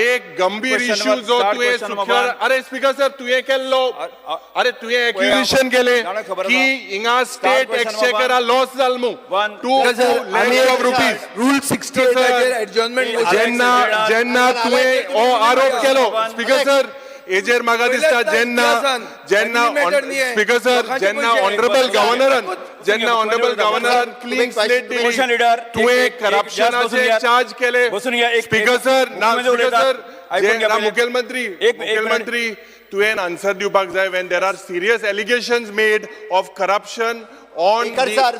एक गंभीर इश्यू जो तुवें सुखर अरे स्पीकर सर तुवें केल्लो अरे तुवें एक्युजिशन केले की हिंगा स्टेट एक्सचेकरा लॉस जाल मु 2 लाख रुपीज रूल 68 एडजॉर्नमेंट जेन्ना जेन्ना तुवें हो आरोप केलो स्पीकर सर हेजेर म्हाका दिसता जेन्ना स्पीकर सर जेन्ना ऑनरेबल गव्हर्नरान क्लीन स्लेट दिली तुवें करप्शनाचे चार्ज केले स्पीकर सर मुखेलमंत्री तुवें आन्सर दिवपाक जाय when there are serious allegations made of corruption on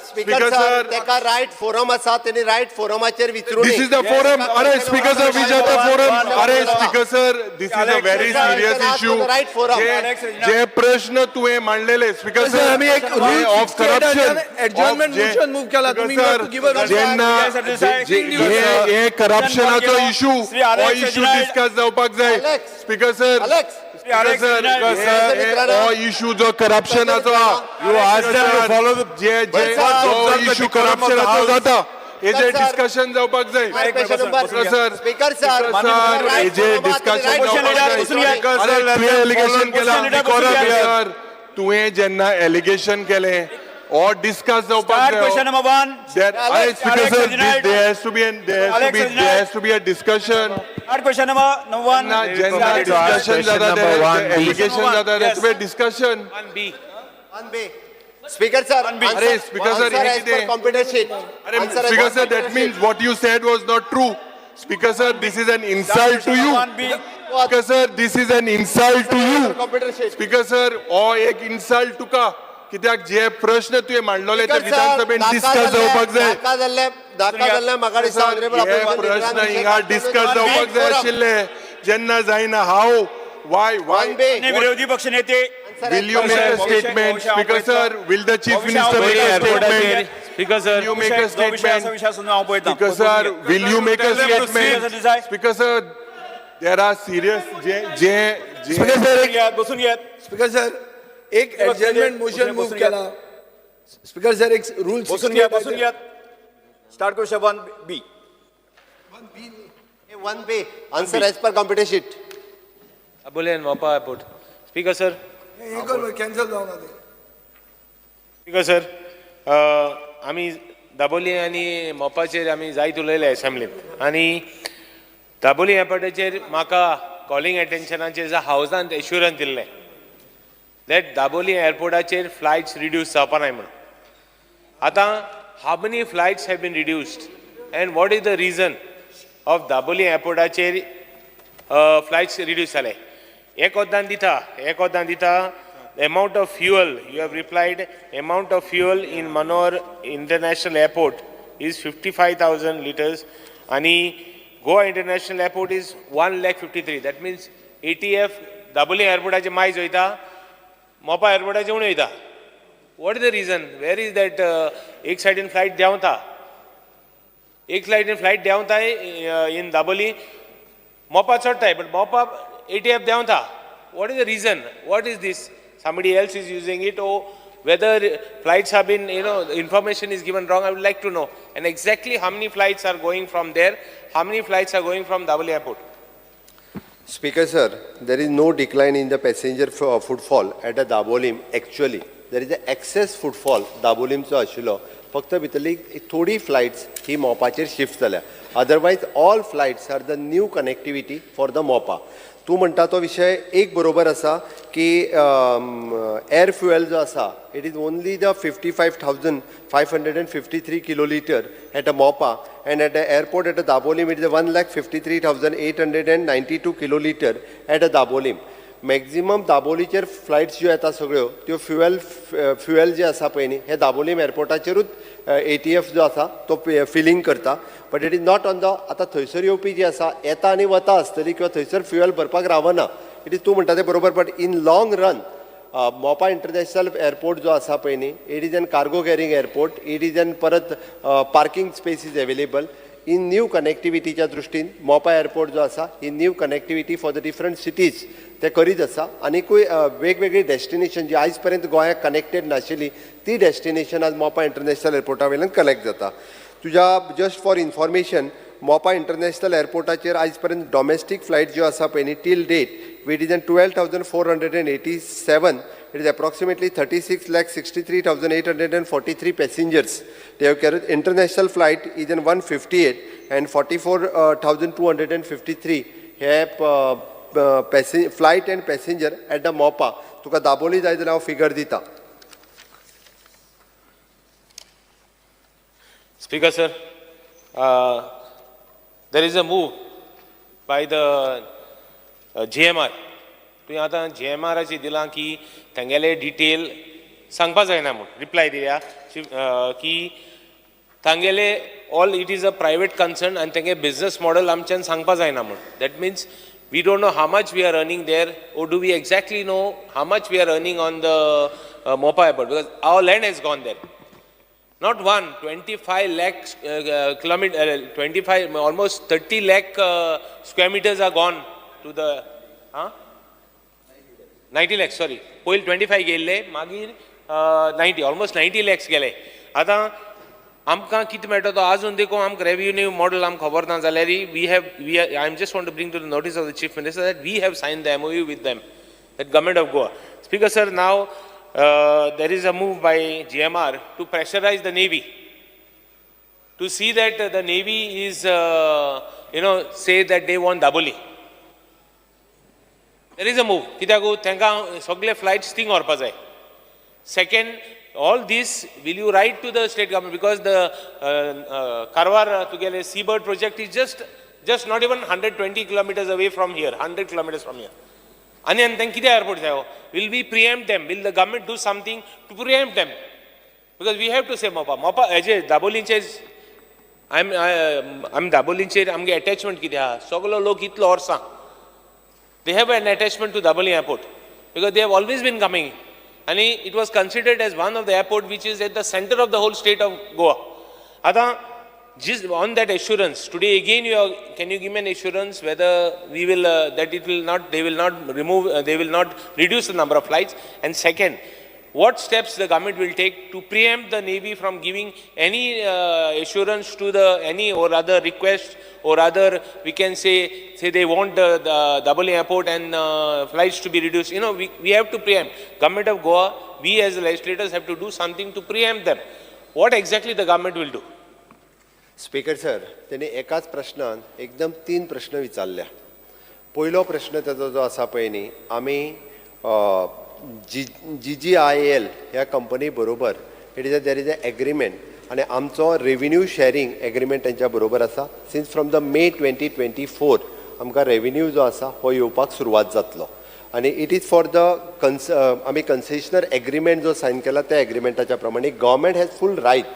Speaker sir तेका right forum आसा तेनी right forumaचेर विचारून this is the forum अरे speaker sir which are the forum अरे speaker sir this is a very serious issue जे प्रश्न तुवें मांडलेले स्पीकर सर आम्ही एक of corruption adjournment motion move केला तुम्ही जेन्ना हे करप्शनाचो इशू हो इशू डिस्कस जावपाक जाय स्पीकर सर इशू जो करप्शनाचो you asked them to follow the जे इशू करप्शनाचो जाता हेजे डिस्कशन जावपाक जाय स्पीकर सर हेजे डिस्कशन जावपाक जाय एलिगेशन केला तुवें जेन्ना एलिगेशन केले or discuss the question number 1 Speaker sir there has to be a discussion question number 1 discussion allegation there has to be a discussion 1B Speaker sir Speaker sir as per competence sheet Speaker sir that means what you said was not true Speaker sir this is an insult to you Speaker sir this is an insult to you Speaker sir ek insult to ka कित्याक जे प्रश्न तुवें मांडलेले ते विधानसभेत discuss जावपाक जाय दाखा जाल्ले म्हाका दिसता प्रश्न हिंगा डिस्कस जावपाक जाय आशिल्ले जेन्ना जायना हाव why विरोधी पक्ष नेते will you make a statement Speaker sir will the chief minister make a statement Speaker sir you make a statement Speaker sir will you make a statement Speaker sir there are serious speaker sir एक adjournment motion move केला speaker sir एक rule बसून घ्या start question 1B 1B answer as per competence sheet बोले मोपा airport speaker sir cancel जावना ते speaker sir आमी दाबोली आनी मोपाचेर आमी जायत उलयले असेंब्लीत आनी दाबोली एअरपोर्टाचेर म्हाका कॉलिंग एटेन्शनाचेर हावजान एश्युरन्स दिल्लें that Daboli airportacher flights reduced जावपानाय म्हणून आता how many flights have been reduced and what is the reason of Daboli airportacher flights reduced जाले एक वदान दिता the amount of fuel you have replied amount of fuel in Manor International Airport is 55,000 liters आणि Goa International Airport is 1,53,000 that means ATF Daboli airportacher मायज वयता मोपा एअरपोर्टाचे उण वयता what is the reason where is that एक सायडीन flight देंवता इन दाबोली मोपा चडटाय बट मोपा ATF देंवता what is the reason what is this somebody else is using it or whether flights have been information is given wrong I would like to know and exactly how many flights are going from there how many flights are going from Daboli airport Speaker sir, there is no decline in the passenger footfall at the Dabolim. Actually, there is an excess footfall Dabolim so ashilo. फक्त भितरली थोडी flights ही मोपाचेर shift जाल्या. Otherwise, all flights are the new connectivity for the मोपा. तू म्हणटा तो विषय एक बरोबर आसा की एअर फ्युएल जो आसा it is only the 55,553 kiloliter at a MOPA and at the airport at a Dabolim it is 1,53,892 kiloliter at a Dabolim. Maximum दाबोलीचेर फ्लायट्स ज्यो येता सगळ्यो त्यो फ्युएल जे आसा पळय न्ही हे दाबोलीम एअरपोर्टाचेरूच ATF जो आसा तो फिलिंग करता but it is not on the आतां थंयसर येवपी जी आसा येता आनी वता आसतली किंवा थंयसर फ्युएल भरपाक रावना इट इज तूं म्हणटा तें बरोबर but in long run Mopa international airport जो आसा पळय न्ही it is an cargo carrying airport it is an परत parking space is available in new कनेक्टिविटीच्या दृश्टीन मोपा एअरपोर्ट जो आसा ही new connectivity for the different cities ते करीत आसा आनीकूय वेगवेगळी डेस्टिनेशन जी आयज पर्यंत गोंयाक कनेक्टेड नाशिल्ली ती डेस्टिनेशन आज मोपा इंटरनॅशनल एअरपोर्टा वयल्यान कनेक्ट जाता तुज्या just for information Mopa international एअरपोर्टाचेर आयज पर्यंत डॉमेस्टीक फ्लायट ज्यो आसा पळय न्ही till date with is 12,487. It is approximately 36,63,843 passengers. They have carried international flight is in 158 and 44,253 have flight and passenger at the MOPA. तुका दाबोली जाय जाल्यार हांव फिगर दिता. Speaker, sir, there is a move by the GMR. तुवें आतां GMR दिलां की तांगेले detail सांगपा जायना म्हूण रिप्लाय दिल्या की तांगेले all it is a private concern आनी तांगे बिजनस मॉडल आमच्यान सांगपा जायना म्हूण. That means we don't know how much we are earning there or do we exactly know how much we are earning on the Mopa airport, because our land has gone there. Not one, 25 lakh kilometer, 25, almost 30 lakh square meters are gone to the, 90 lakhs, sorry. पहिले 25 गेल्ले, मागीर 90, almost 90 lakhs गेले. आता आमकां कितें मेळटा तो आजून देखो आमकां रेव्हेन्यू मॉडल आमकां खबर ना जाल्यार I am just want to bring to the notice of the Chief Minister that we have signed the MOU with them, that Government of Goa. Speaker, sir, now there is a move by GMR to pressurize the Navy, to see that the Navy is, say that they want Daboli. There is a move. कित्याक तांकां सगळे flights thing व्हरपा जाय. Second, all this will you write to the state government, because the KHABAR together seabird project is just not even 120 kilometers away from here, 100 kilometers from here. And then कितें airport जायो? Will we preempt them? Will the government do something to preempt them? Because we have to say Mopa हेजे दाबोलींचेर I'm दाबोलींचेर आमगे attachment कितें आहा? सगलो लोक इतलो वर्सां they have an attachment to Daboli airport because they have always been coming, and it was considered as one of the airport which is at the center of the whole state of Goa. Ada just on that assurance today again can you give me an assurance whether we will that it will not, they will not remove, they will not reduce the number of flights? And second, what steps the government will take to preempt the Navy from giving any assurance to the any or other request or other, we can say they want the Daboli airport and flights to be reduced. We have to preempt. Government of Goa, we as the legislators have to do something to preempt them. What exactly the government will do? Speaker sir, तेणे एकाच प्रश्नान एकदम 3 प्रश्न विचारल्या. पयलो प्रश्न ताचो जो आसा पळय न्ही, आमी GGIL ह्या कंपनी बरोबर देर इज अ एग्रीमेंट आनी आमचो रेव्हेन्यू शेअरिंग एग्रीमेंट तेंच्या बरोबर आसा. सिन्स फ्रॉम द मे 2024 आमकां रेव्हेन्यू जो आसा हो येवपाक सुरवात जातलो. आनी इट इज फॉर द आमी कन्सेशनर एग्रीमेंट जो सायन केला त्या एग्रीमेंटाच्या प्रमाणे government has full right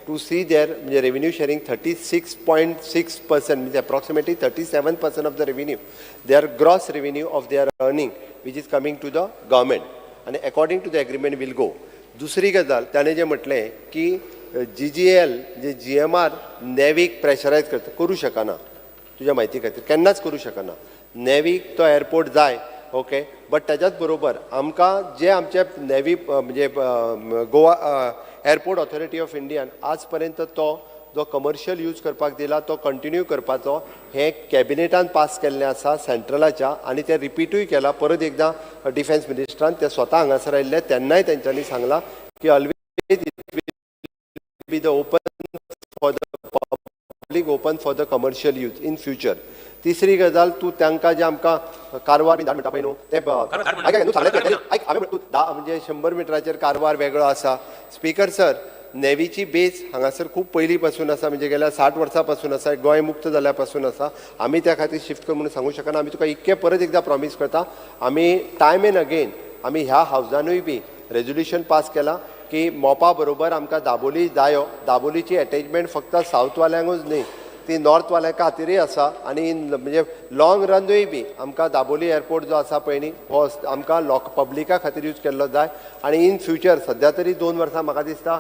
to see their revenue sharing 36.6%, means approximately 37% of the revenue, their gross revenue of their earning, which is coming to the government, and according to the agreement will go. दुसरी गजाल त्याने जे म्हटले की GGL जे GMR नेवीक pressurise करू शकना, तुझ्या माहिती खातीर केन्नाच करू शकना. नेवीक तो एअरपोर्ट जाय, बट त्याच्याच बरोबर आमकां जे आमचे नेवी म्हणजे Goa airport authority of Indian आज पर्यंत तो जो कमर्शियल यूज करपाक दिला तो कंटिन्यू करपाचो हे कॅबिनेटान पास केल्लें आसा सेंट्रलाच्या, आनी ते रिपीटूय केला. परत एकदां डिफेन्स मिनिस्टरान ते स्वता हांगासर आयिल्ले तेन्नाय तेंच्यांनी सांगला की always it will be the open for the public, open for the commercial use in future. तिसरी गजाल तूं तांकां जे आमकां कारवार बी म्हणटा पळय न्हू ते म्हणजे 100 मिटराचेर कारवार वेगळो आसा. स्पीकर सर, नेवीची बेस हांगासर खूब पयलीं पासून आसा, म्हणजे गेल्या 60 वर्सां पासून आसा, गोंय मुक्त जाल्या पासून आसा. आमी त्या खातीर शिफ्ट कर म्हणून सांगू शकना. आमी तुका इतके परत एकदा प्रॉमीस करता, आमी टायम एंड अगेन आमी ह्या हावजानूय बी रेजोल्युशन पास केला की मोपा बरोबर आमकां दाबोली जायो. दाबोलीची अटॅचमेंट फक्त सावथवाल्यांकूच न्ही, ती नॉर्थवाल्या खातीरय आसा. आनी म्हणजे लॉंग रनूय बी आमकां दाबोली एअरपोर्ट जो आसा पळय न्ही हो आमकां पब्लिका खातीर यूज केल्लो जाय. आनी इन फ्युचर सद्या तरी 2 वर्सां म्हाका दिसता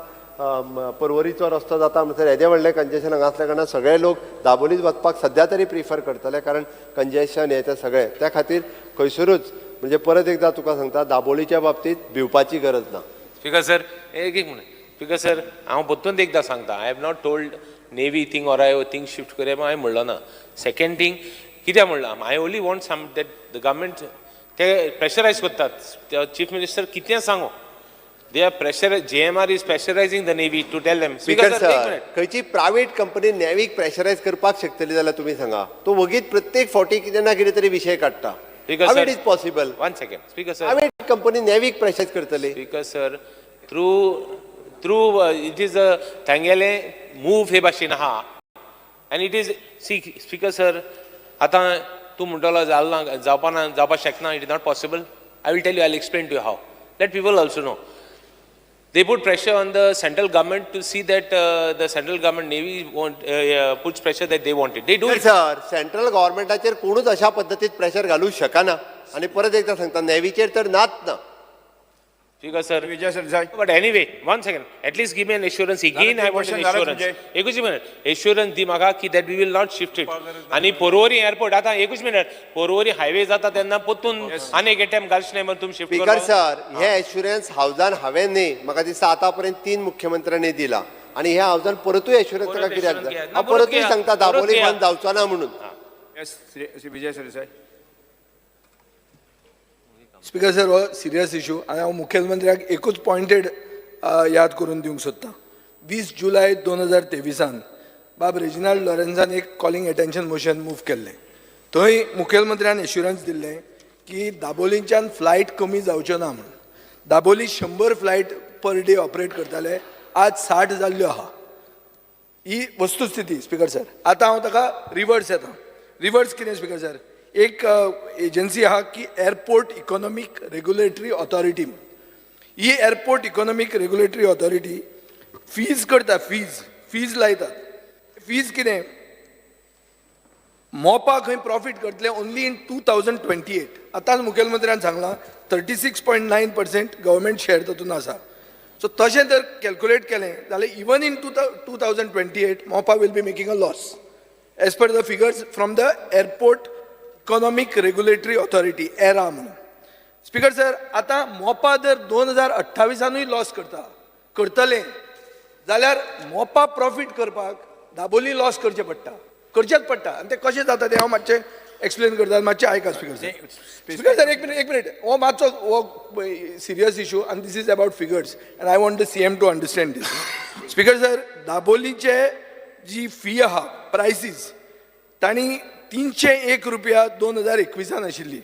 पर्वरीचो रस्तो जाता म्हणसर येदें व्हडलें कंजेशन हांगा आसल्या कारणान सगळे लोक दाबोलीच वचपाक सद्या तरी प्रिफर करतले, कारण कंजेशन हें तें सगळें त्या खातीर खंयसरूच म्हणजे परत एकदां तुका सांगता दाबोलीच्या बाबतींत भिवपाची गरज ना. स्पीकर सर, एक मिनट. स्पीकर सर, हांव परतून एकदां सांगता, I have not told navy thing और हांवें थिंग शिफ्ट करया हांवें म्हणलो ना. सेकंड थिंग कित्याक म्हणला I only want some that the government ते प्रेशरायज करतात. चीफ मिनिस्टर कितें सांगो they are pressure JMR is pressurizing the navy to tell them. Speaker Speaker, sir, एक सर minute. खंयची प्रायव्हेट कंपनी नेवीक प्रेशरायज करपाक शकतली जाल्यार तुमी सांगा. तो वगीत प्रत्येक फावटी कितें ना कितें तरी विशय काडटा. Speaker, हाव sir. It is possible? One second. Speaker, sir. Private company नेवीक प्रेशरायज करतली? Speaker, sir. Through it is a Tangele move हे भाशेन आहा. And it is, see, Speaker, sir, आता तूं म्हणटलो जावपाक शकना, it is not possible. I will tell you, I will explain to you how. Let people also know. They put pressure on the central government to see that the central government Navy puts pressure that they want it. They do it. Sir central गव्हर्नमेंटाचेर कोणूच अशा पद्दतीत pressure घालूं शकना. आणि परत एकदा सांगता नेवीचेर तर नाच ना. Speaker, sir. Vijay Sardesai. But anyway, one second. At least give me an assurance. Again, I want an question assurance. झाला एकूच minute. Assurance दी म्हाका की that we will not shift it. आणि पोरवरी एअरपोर्ट आता एकूच मिनिट पोरवरी हायवे जाता तेन्ना पोतून आनी एक टाइम घालचे नाही तुम शिफ्ट स्पीकर सर हे एश्युरन्स हावजान हांवें न्ही म्हाका दिसता आतां पर्यंत 3 मुख्यमंत्र्यांनी दिला. आणि ह्या हावजान परतूय एश्युरन्स ताका कित्याक assurance जाय? घ्या. हांव परत परतूय घ्या. सांगता परत दाबोली घ्या. बंद जावचो ना म्हणून. Yes Shri Vijay Sardesai. Speaker sir हो सिरियस इशू आणि हांव मुखेलमंत्र्याक एकूच पॉयंटेड याद करून दिवंक सोदतां. 20 जुलय 2023 बाब रेजिनाल्ड लॉरेन्सान एक कॉलिंग एटेन्शन मोशन मूव केल्लें. थंय मुखेलमंत्र्यान एश्युरन्स दिल्लें की दाबोलींच्यान फ्लायट कमी जावच्यो ना म्हणून. Dabolim 100 flight per day operate करताले, आज 60 जाल्ल्यो आहा. ही वस्तुस्थिती स्पीकर सर. आतां हांव ताका रिवर्स येता. रिवर्स कितें स्पीकर सर? एक एजन्सी आहा की एअरपोर्ट इकॉनॉमिक रेग्युलेटरी ऑथॉरिटी. ही airport economic regulatory authority fees करता, फीज लायतात. फीज कितें? मोपा खंय प्रॉफिट करतले ओन्ली इन 2028. आतांच मुखेलमंत्र्यान सांगलां 36.9% गव्हर्मेंट शेअर तातूंत आसा. सो तशें जर कॅल्क्युलेट केलें जाल्यार इवन इन 2028 मोपा will be making a loss as per the figures from the airport economic regulatory authority era म्हणून. स्पीकर सर आतां मोपा जर 2028 लॉस करतले जाल्यार मोपा प्रॉफिट करपाक दाबोली लॉस करचेंच पडटा. आनी ते कशें जाता तें हांव मातशें एक्सप्लेन करता. मातशें आयका स्पीकर सर. स्पीकर सर एक मिनिट हो मातसो हो सिरियस इशू आनी this is about figures and I want the CM to understand this. Speaker sir दाबोलीचे जी फी आहा प्रायसीस तांणी 301 रुपया 2021 आशिल्ली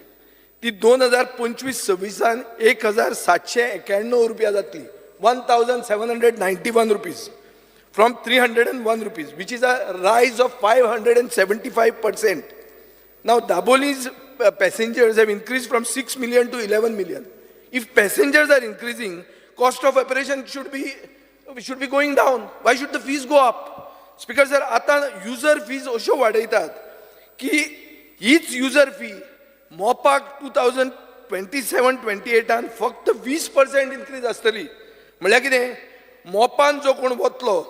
ती 2025-26 1791 रुपया जातली. 1791 rupees from 301 rupees, which is a rise of 575%. Now Daboli's passengers have increased from 6 million to 11 million. If passengers are increasing, cost of operation should be going down. Why should the fees go up? Speaker sir, आता user fees अश्यो वाडयतात की हीच user fee मोपाक 2027-28 फक्त 20% increase आसतली. म्हळ्यार कितें? मोपान जो कोण वतलो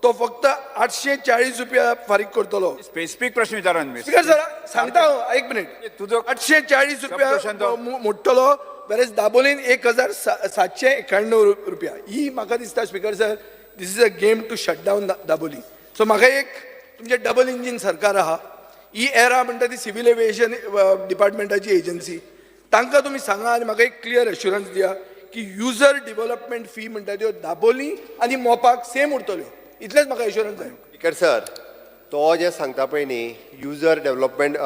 तो फक्त 840 रुपया फारीक करतलो. स्पेसिफिक प्रश्न विचारा. स्पीकर सर सांगता एक मिनिट. तुजो 840 रुपया मोडटलो वेरेज दाबोलीन 1791 रुपया. ही म्हाका दिसता speaker sir this is a game to shut down Dabolim. So म्हाका एक तुमचे डबल इंजीन सरकार आहा. ही एरा म्हणटा ती सिव्हिल एव्हिएशन डिपार्टमेंटाची एजन्सी. तांकां तुमी सांगा आनी म्हाका एक क्लियर एश्युरन्स दिया की युजर डेव्हलपमेंट फी म्हणटा त्यो दाबोली आनी मोपाक सेम उरतल्यो. इतलेंच म्हाका एश्युरन्स जाय. स्पीकर सर तो जे सांगता पळय न्ही युजर डेव्हलपमेंट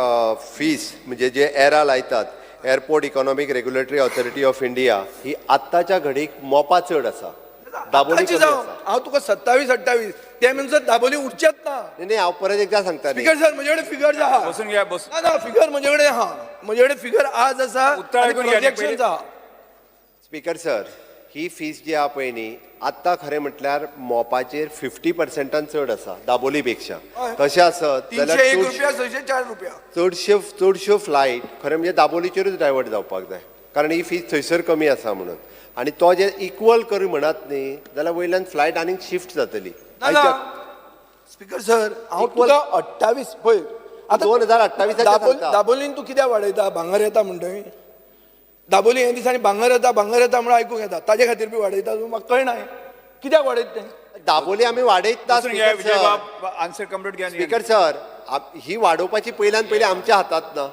फीज म्हणजे जे एरा लायतात airport economic regulatory authority of India ही आत्ताच्या घडीक मोपा चड आसा दाबोली कमी आसा. हांव तुका 27-28 ते म्हणसर दाबोली उरचेच ना. नाही हांव परत एकदा सांगता न्ही. स्पीकर सर म्हजे कडेन फिगर्स आहा. बसून घ्या बसून. ना फिगर म्हजे कडेन आहा. म्हजे कडेन फिगर आज आसा उत्तर आनी ऐकून घ्या न्ही प्रोजेक्शन्स आहा. स्पीकर सर ही फीज जी आहा पळय न्ही आत्तां खरें म्हटल्यार मोपाचेर 50% चड आसा दाबोली पेक्षा. तशें आसत 301 रुपया 604 रुपया. चडश्यो फ्लायट खरें म्हणजे दाबोलीचेरूच डायवर्ट जावपाक जाय कारण ही फीज थंयसर कमी आसा म्हणून. आनी तो जे इक्वल करूं म्हणत न्ही जाल्यार वयल्यान फ्लायट आनीक शिफ्ट जातली. स्पीकर सर हांव तुका 28 पळय आतां 2028 दाबोलीन तूं कित्याक वाडयता? भांगर येता म्हणटोय. दाबोली हे दिसांनी भांगर येता म्हणून आयकूंक येता. ताजे खातीर बी वाडयता तूं? म्हाका कळना कित्याक वाडयता तें. दाबोली आम्ही वाडयता बसून घ्या, स्पीकर विजय सर. बाब आन्सर कंप्लीट घ्या. स्पीकर सर, ही वाडोवपाची पयल्यान पयली आमच्या हातात ना.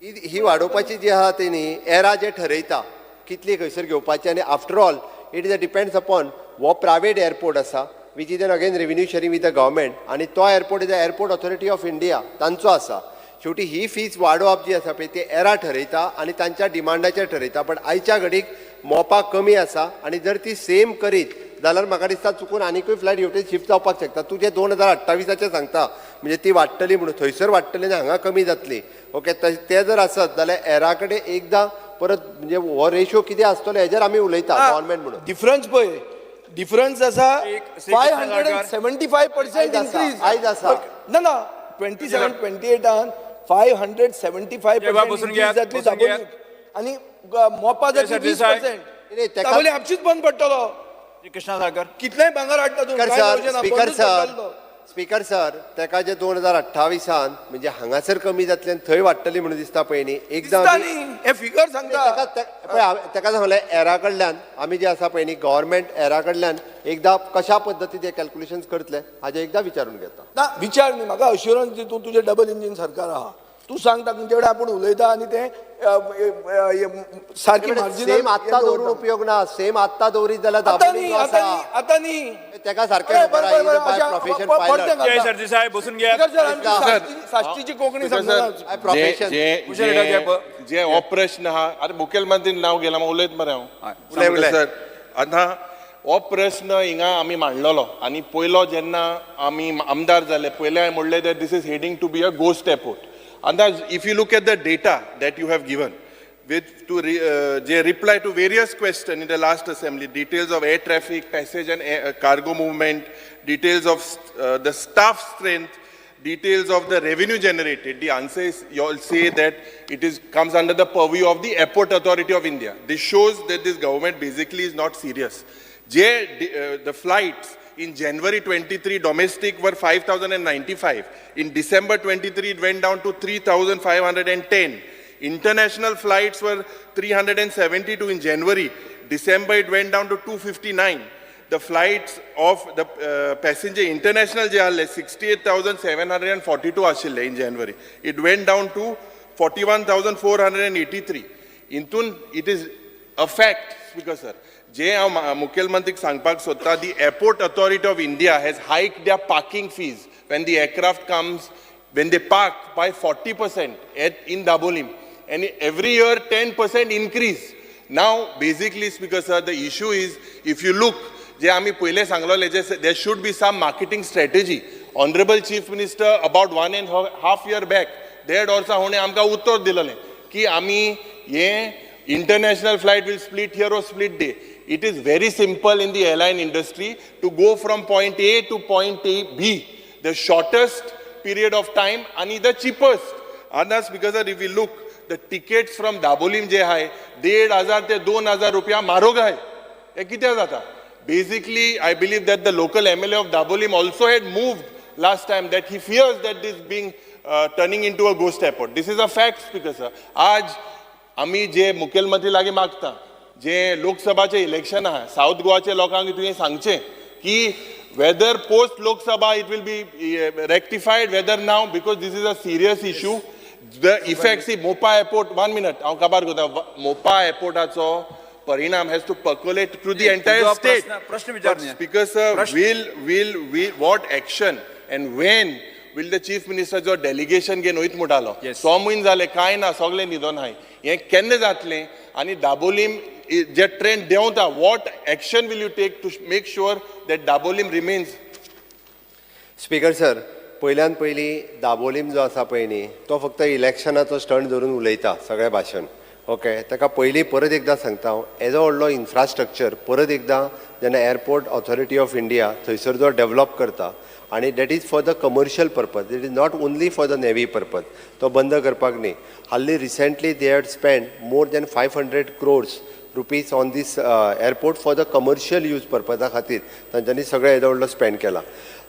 ही वाडोवपाची जी आहा ती न्ही एरा जे ठरयता कितली खंयसर घेवपाची, आनी after all it is depends upon हो प्रायवेट एअरपोर्ट आसा which is an again revenue sharing with the government, आनी तो airport is the airport authority of India तांचो आसा. शेवटी ही फीज वाडोवप जी आसा पळय ती एरा ठरयता आनी तांच्या डिमांडाचेर ठरयता. पण आयच्या घडीक मोपा कमी आसा आनी जर ती सेम करीत जाल्यार म्हाका दिसता चुकून आनीकूय फ्लायट हेवटेन शिफ्ट जावपाक शकता. तूं जे 2028 सांगता म्हणजे ती वाडटली म्हणून थंयसर वाडटली आनी हांगा कमी जातली. ओके, ते जर आसत जाल्यार एरा कडेन एकदां परत म्हणजे हो रेशो कितें आसतलो हेजेर आमी उलयता गव्हर्मेंट म्हणून. डिफरन्स पळय, डिफरन्स आसा एक 575% इन्क्रीज आयज आसा. ना ना 27-28 575% बसून घ्या, increase जातली बसून घ्या. दाबोलीक. आणि मोपा जातली जय सर, 20%. दाबोली आपशीच बंद पडटलो. कृष्णा सागर. कितलेंय भांगर हाडटा तूं, स्पीकर काय सर, जावचें ना, स्पीकर बंदूच सर, पडटलो. स्पीकर सर, तेका जे 2028 म्हणजे हांगासर कमी जातले आनी थंय वाडटली म्हणून दिसता पळय न्ही. एकदां दिसता न्ही, हे फिगर सांगता. तेका सांगलें एरा कडल्यान आमी जे आसा पळय न्ही गव्हर्मेंट एरा कडल्यान एकदां कशा पद्दतीन ते कॅल्क्युलेशन्स करतले हाजे एकदां विचारून घेता. ना विचार न्ही, म्हाका अश्युरन्स तूं तुजें डबल इंजीन सरकार आहा. तूं सांगता तुमचे कडेन आपूण उलयता आनी ते सारकी सेम आत्ता दवरून उपयोग ना. सेम आत्ता दवरीत जाल्यार आतां दाबोली न्ही, जो आतां आसा न्ही, आतां न्ही. तेका सारकें बरं, खबर बरं, आहा. बरं, बाय अशा प्रोफेशन पडते पायलट. घालता. जय सरदेसाई बसून घ्या. स्पीकर सर, आमची साश्टीची कोंकणी समजना. प्रोफेशन जे हो प्रश्न आहा आतां मुखेलमंत्रीन नांव घेलां हांव उलयत मरे उलय, उलय. सर. आतां हो प्रश्न हिंगा आमी मांडलेलो आनी पयलो जेन्ना आमी आमदार जाले पयले हांवें म्हणलें that this is heading to be a ghost airport. And if you look at the data that you have given, they reply to various questions in the last assembly, details of air traffic, passage and cargo movement, details of the staff strength, details of the revenue generated. The answer is, you all say that it comes under the purview of the Airport Authority of India. This shows that this government basically is not serious. The flights in January 23 domestic were 5,095. In December 23 it went down to 3,510. International flights were 372 in January. December it went down to 259. The flights of the passenger international je ahle 68,742 ashille in January. It went down to 41,483. Intun it is a fact, Speaker sir. जे हांव मुखेलमंत्रीक सांगपाक सोदता, the airport authority of India has hiked their parking fees when the aircraft comes, when they park by 40% in Dabolim, and every year 10% increase. Now basically, Speaker sir, the issue is, if you look, जे आमी पहिले सांगलोले, there should be some marketing strategy. Honorable Chief Minister about 1.5 years back देड वर्सां होणे आमकां उत्तर दिलेलें की आमी हे international flight will split here or split there. It is very simple in the airline industry to go from point A to point B, the shortest period of time and the cheapest. And that's because if we look, the tickets from Dabolim je hai, 1,500 te 2,000 rupiya marog hai. Ye kitya jata? Basically, I believe that the local MLA of Dabolim also had moved last time, that he fears that this being turning into a ghost airport. This is a fact, Speaker sir. Aaj आमी जे मुखेलमंत्री लागी मागता, जे लोकसभाचे election आहा, south गोवाचे लोकांक तुवें सांगचें की whether post Lok Sabha it will be rectified, whether now, because this is a serious issue. The effects Mopa airport, 1 minute हांव काबार करता, मोपा एअरपोर्टाचो परिणाम has to percolate through the entire state. प्रश्न विचारणे. Speaker sir, will what action and when will the chief minister जो delegation घेवन वयत म्हणटालो, 6 म्हयने जाले कांय ना, सगळे न्हिदोन हाय, हें केन्ना जातलें? आनी दाबोलीम जे ट्रेंड देंवता, what action will you take to make sure that Dabolim remains? Speaker sir, पयल्यान पयली दाबोलीम जो आसा पळय न्ही तो फक्त इलेक्शनाचो स्टंट धरून उलयता सगळें भाशण. ओके, ताका पयलीं परत एकदां सांगता हांव, एज अ व्हडलो इन्फ्रास्ट्रक्चर परत एकदां जेन्ना एअरपोर्ट ऑथॉरिटी ऑफ इंडिया थंयसर जो डेव्हलप करता आनी that is for the commercial purpose, it is not only for the navy purpose, तो बंद करपाक न्ही. हाल्ली recently they had spend more than 500 crores rupees on this airport for the commercial use पर्पजा खातीर तांच्यांनी सगळें येदो व्हडलो स्पेंड केला.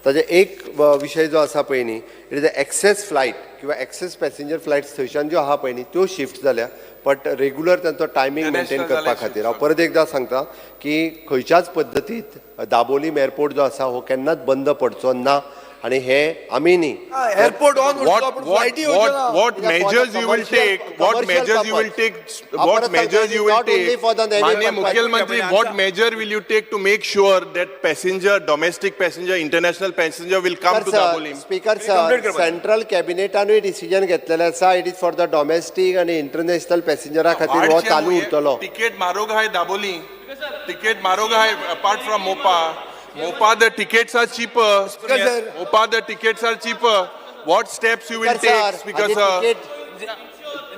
ताजे एक विशय जो आसा पळय न्ही, it is the excess flight किंवा एक्सेस पॅसेंजर फ्लायट्स थंयच्यान ज्यो आहा पळय न्ही त्यो शिफ्ट जाल्या, बट रेग्युलर तांचो टायमींग मेंटेन करपा खातीर हांव परत एकदां सांगता की खंयच्याच पद्दतीत दाबोलीम एअरपोर्ट जो आसा हो केन्नाच बंद पडचो ना. आणि हे आमी न्ही airport on what measures you will take, what measures you will take, what measures you will take, माननीय मुख्यमंत्री, what measure will you take to make sure that passenger, domestic passenger, international passenger will come to Dabolim? Speaker sir, central कॅबिनेटानूय decision घेतलेलें आसा. It is for the domestic आणि international पॅसेंजरा खातीर हो चालू उरतलो. Ticket मारोग है Dabolim, ticket मारोग है apart from Mopa. Mopa, the tickets are cheaper. Mopa, the tickets are cheaper. What steps you will take, Speaker sir?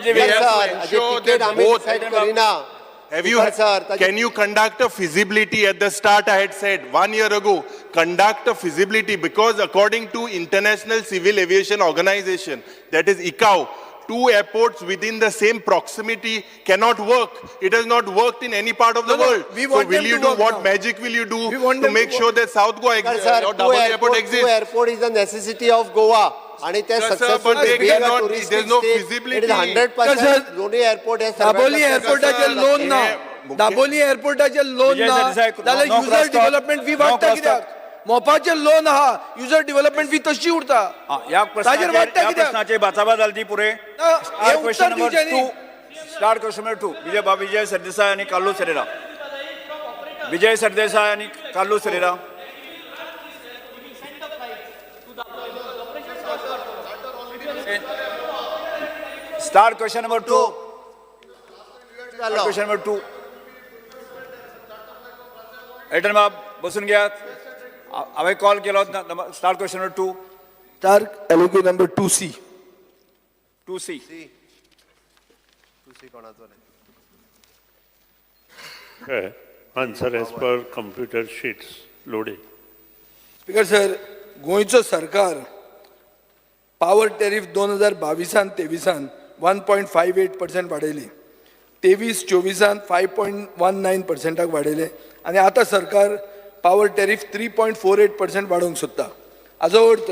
We have to ensure that both. Have you? Can you conduct a feasibility at the start? I had said 1 year ago, conduct a feasibility, because according to International Civil Aviation Organization, that is ICAO, 2 airports within the same proximity cannot work. It has not worked in any part of the world. So will you do, what magic will you do to make sure that South Goa or Double Airport exists? Two airport is a necessity of Goa. आणि ते but they cannot, there's no feasibility. It is 100% दोन्ही airport हे Dabolim एअरपोर्टाचे loan ना, Dabolim एअरपोर्टाचे loan ना, जाल्यार user development fee वाडटा कित्याक? मोपाचे loan आहा, युजर डेव्हलपमेंट फी तशी उरता. या ताजेर वाडटा कित्याक? प्रश्नाचे बाचाबाच जाली पुरे. उत्तर दिवचे न्ही. Start question number 2 Vijay Sardesai आणि कार्लो सेरेरा. विजय सरदेसाय आणि Carlos Ferreira. Start question number 2. Question number 2. एटन बाब बसून घ्या. हांवें कॉल केलो स्टार्ट क्वेश्चन नंबर 2. स्टार्ट एलोकी number 2C. 2C. Answer as per computer sheets loaded. Speaker sir, गोंयचो सरकार पावर टॅरिफ 2022-23 1.58% वाडयली, 23-24 5.19% वाडयले, आनी आतां सरकार पावर टॅरिफ 3.48% वाडोवंक सोदता. हाजो अर्थ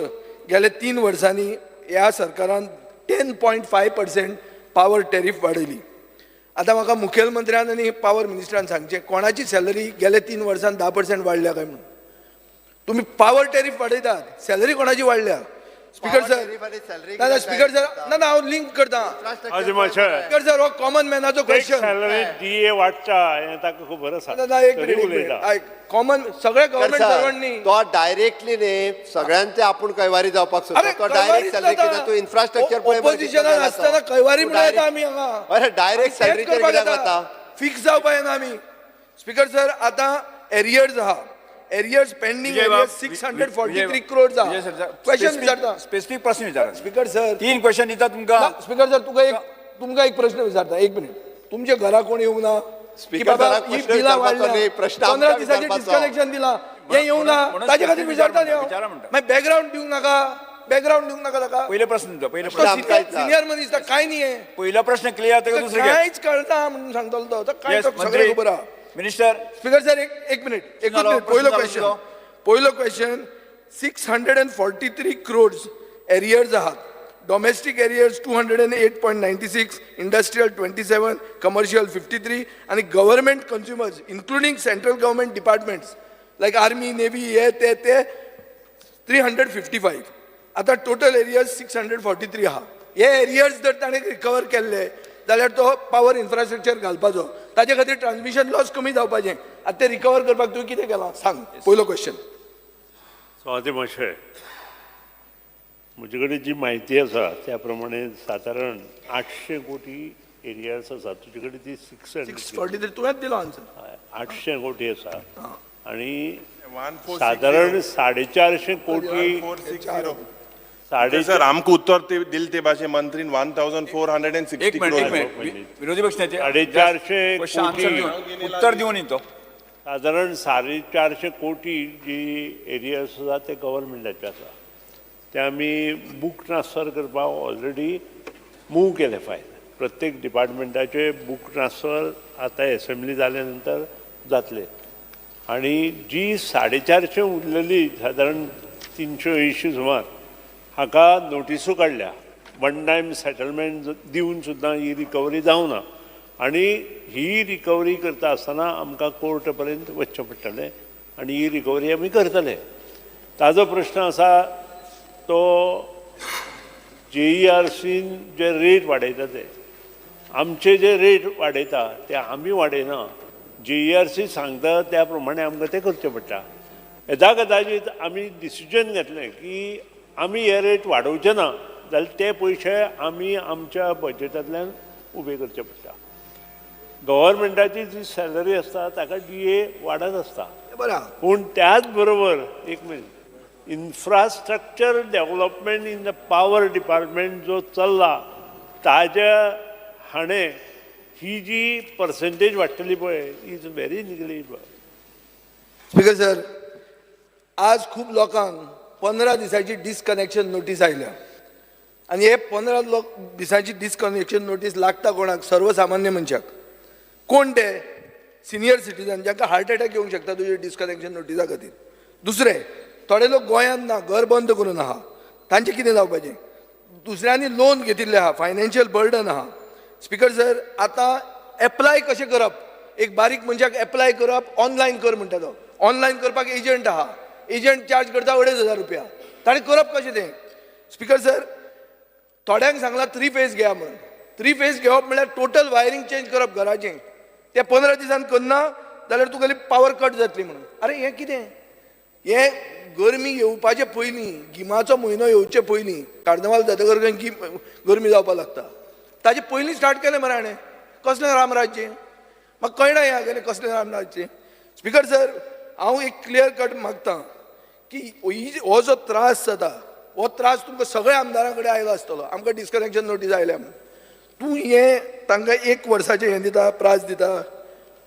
गेल्या 3 वर्सांनी ह्या सरकारान 10.5% पावर टॅरिफ वाडयली. आतां म्हाका मुखेलमंत्र्यान आनी पावर मिनिस्टरान सांगचें, कोणाची सॅलरी गेल्या 3 वर्सांत 10% वाडल्या काय म्हणून? तुम्ही पावर टॅरिफ वाडयतात, सॅलरी कोणाची वाडल्या? स्पीकर सर, ना स्पीकर सर, ना हांव लिंक करता. स्पीकर सर, हो कॉमन मॅनाचो क्वेश्चन. सॅलरी डीए वाडटा हें ताका खबर आसा. एक मिनिट, कॉमन सगळे गव्हर्नमेंट सर्वंटनी तो डायरेक्टली न्ही सगळ्यांचे आपूण कैवारी जावपाक सोदता. तो डायरेक्ट सॅलरी कित्याक तू इन्फ्रास्ट्रक्चर पळय. ऑपोजिशनान आसतना कैवारी म्हणून येता आमी हांगा. अरे डायरेक्ट सॅलरीचेर कित्याक वता? फिक्स जावपा येना आमी. स्पीकर सर, आतां एरियर्स आहा, एरियर्स पेंडिंग एरियर्स 643 crores आहा. क्वेश्चन विचारता, स्पेसिफिक प्रश्न विचारा. स्पीकर सर 3 क्वेश्चन दिता तुमकां. स्पीकर सर, तुमकां एक प्रश्न विचारता. एक मिनिट, तुमचे घरा कोण येवंक ना? स्पीकर सराक प्रश्न विचारपाचो न्ही, प्रश्न 15 दिसाचें डिस्कनेक्शन दिला, हें येवंक ना, ताजे खातीर विचारता न्ही. मागीर बॅकग्राऊंड दिवंक नाका, बॅकग्राऊंड दिवंक नाका ताका. पहिले प्रश्न दिता. पहिले प्रश्न सिनियर मनीस काय न्ही हें. पहिला प्रश्न क्लियर तेका दुसरे घे. कांयच कळना म्हणून सांगतलो तो. काय सगळें खबर आहा. मिनिस्टर. स्पीकर सर, एक मिनिट, पहिलो क्वेश्चन 643 crores एरियर्स आहात. डोमेस्टिक एरियर्स 208.96, इंडस्ट्रियल 27, कमर्शियल 53 आणि government consumers including central government departments like army, navy, हे ते 355. आता टोटल एरियर्स 643 आहा. हे एरियर्स जर ताणें रिकवर केल्ले जाल्यार तो पावर इन्फ्रास्ट्रक्चर घालपाचो, ताजे खातीर ट्रान्समिशन लॉस कमी जावपाचें. आतां ते रिकवर करपाक तुवें कितें केलां सांग. पयलो क्वेश्चन. स्वाती मातशें, म्हजे कडेन जी म्हायती आसा त्या प्रमाणे सादारण 800 कोटी एरियास आसा. तुजे कडेन ती 643 तुवेंच दिलो आन्सर. 800 कोटी आसा आनी सादारण 450 कोटी. सर, आमकां उत्तर दिल ते भाशे मंत्रीन 1460 crores. विरोधी पक्षाचे 450 कोटी उत्तर दिवन तो सादारण 450 कोटी जी एरियास आसा ते गव्हर्मेंटाचे आसा. ते आमी बूक ट्रान्सफर करपाक ऑलरेडी मूव केले फायल. प्रत्येक डिपार्टमेंटाचे बूक ट्रान्सफर आतां एसेंब्ली जाल्या नंतर जातले. आणि जी 450 उरलेली सादारण 380 सुमार हाका नोटिसो काडल्या वन टायम सेटलमेंट दिवन सुद्दां ही रिकवरी जावना आनी ही रिकवरी करता आसतना आमकां कोर्ट पर्यंत वचचें पडटलें आनी ही रिकवरी आमी करतले. ताजो प्रश्न आसा तो JERCन जे रेट वाडयता ते आमचे जे रेट वाडयता ते आमी वाडयना JERC सांगता त्या प्रमाणे आमकां तें करचें पडटा. येदा कदाचित आमी डिसिजन घेतलें की आमी हे रेट वाडोवचे ना जाल्यार ते पयशे आमी आमच्या बजेटांतल्यान उबे करचे पडटा. गव्हर्मेंटाची जी सॅलरी आसता ताका DA वाडत आसता पूण त्याच बरोबर एक minute infrastructure development in the power department जो चल्ला ताज्या हाणें ही जी पर्सेंटेज वाडटली पळय is very negligible. Speaker sir, आज खूब लोकांक 15 दिसाची डिस्कनेक्शन नोटीस आयल्या आनी हे 15 दिसाची डिस्कनेक्शन नोटीस लागता कोणाक? सर्वसामान्य मनशाक. कोण ते? सिनियर सिटीजन जांकां हार्ट अटॅक येवंक शकता तुजे डिस्कनेक्शन नोटिसा खातीर. दुसरें, थोडे लोक गोंयांत ना, घर बंद करून आहा, तांचें कितें जावपाचें? दुसऱ्यांनी लोन घेतिल्ले आहा, फायनान्शियल बर्डन आहा. स्पीकर सर, आतां एप्लाय कशें करप? एक बारीक मनशाक एप्लाय करप ऑनलायन कर म्हणटा तो. ऑनलायन करपाक एजंट आहा, एजंट चार्ज करता 2,500 रुपया. ताणें करप कशें तें? स्पीकर सर, थोड्यांक सांगलां 3 फेज घेया म्हणून. 3 फेज घेवप म्हणल्यार टोटल वायरींग चेंज करप घराचें. ते 15 दिसान करना जाल्यार तुगेली पावर कट जातली म्हणून. अरे हें कितें? हें गरमी येवपाचे पयलीं, गिमाचो म्हयनो येवचे पयलीं, कार्नवाल जातकर गरमी जावपाक लागता, ताजे पयलीं स्टार्ट केलें मरे हाणें. कसलें रामराज्य? म्हाका कळना हें हागेलें कसलें रामराज्य. स्पीकर सर, हांव एक क्लियर कट मागतां की हो जो त्रास जाता हो त्रास तुमकां सगळ्या आमदारां कडेन आयलो आसतलो. आमकां डिस्कनेक्शन नोटीस आयल्या म्हणून तूं हें तांकां 1 वर्साचें हें दिता, प्रास दिता.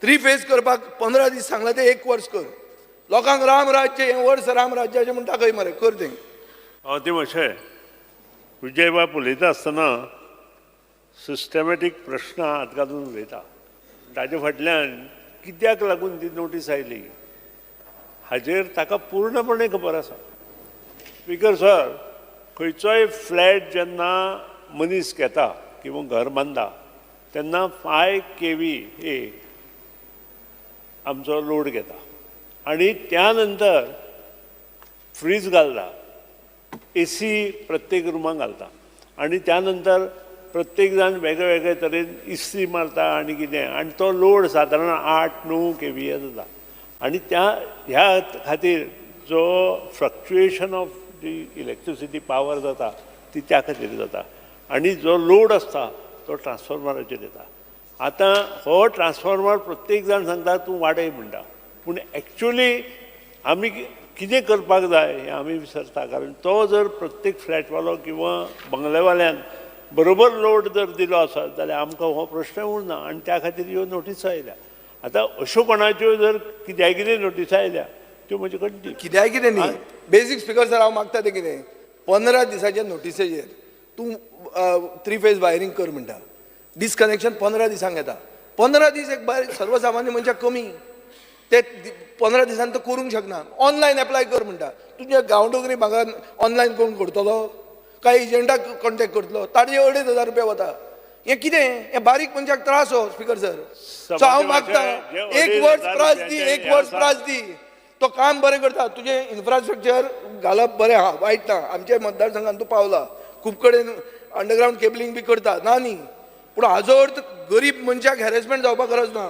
3 फेज करपाक 15 दीस सांगला ते 1 वर्स कर. लोकांक रामराज्य हें वर्स रामराज्याचें म्हूण दाखय मरे, कर तें. ते मातशें विजय बाब उलयता आसतना सिस्टमॅटीक प्रश्न हात घालून उलयता. ताजे फाटल्यान कित्याक लागून ती नोटीस आयली हाजेर ताका पूर्णपणे खबर आसा. स्पीकर सर, खंयचोय फ्लॅट जेन्ना मनीस घेता किंवा घर बांदता तेन्ना 5 kVA आमचो लोड घेता आनी त्या नंतर फ्रीज घालता, AC प्रत्येक रुमाक घालता आनी त्या नंतर प्रत्येक जाण वेगळे वेगळे तरेन इस्त्री मारता आनी कितें, आनी तो लोड सादारण 8-9 kVA जाता. आनी ह्या खातीर जो फ्लक्च्युएशन ऑफ जी इलेक्ट्रिसिटी पावर जाता ती त्या खातीर जाता आनी जो लोड आसता तो ट्रान्सफॉर्मराचेर येता. आतां हो ट्रान्सफॉर्मर प्रत्येक जाण सांगता तूं वाडय म्हणटा, पूण एक्चुअली आमी कितें करपाक जाय हें आमी विसरता. कारण तो जर प्रत्येक फ्लॅटवालो किंवा बंगलेवाल्यान बरोबर लोड जर दिलो आसत जाल्यार आमकां हो प्रश्न उरना आनी त्या खातीर ह्यो नोटीस आयल्या. आतां अश्यो कोणाच्यो जर कित्याक कितें नोटीस आयल्या त्यो म्हजे कडेन कित्याक कितें न्ही, बेजीक स्पीकर सर हांव मागता तें कितें, 15 दिसाच्या नोटिसेचेर तूं 3 फेज वायरींग कर म्हणटा, डिस्कनेक्शन 15 दिसांक येता. 15 दीस एक सर्वसामान्य मनशाक कमी, ते 15 दिसान तो करूंक शकना. ऑनलायन एप्लाय कर म्हणटा, तुज्या गांवडोंगरी भागांत ऑनलायन कोण करतलो काय एजंटाक कॉन्टॅक्ट करतलो, ताजे 2,500 रुपया वता. हें कितें? हें बारीक मनशाक त्रास हो स्पीकर सर. सो हांव मागता 1 वर्स प्रास दी, 1 वर्स प्रास दी. तो काम बरें करता, तुजें इन्फ्रास्ट्रक्चर घालप बरें आहा, वायट ना. आमच्या मतदारसंघात तूं पावला, खूब कडेन अंडरग्रावंड केबलिंग बी करता, ना न्ही, पूण हाजो अर्थ गरीब मनशाक हॅरेसमेंट जावपाक गरज ना.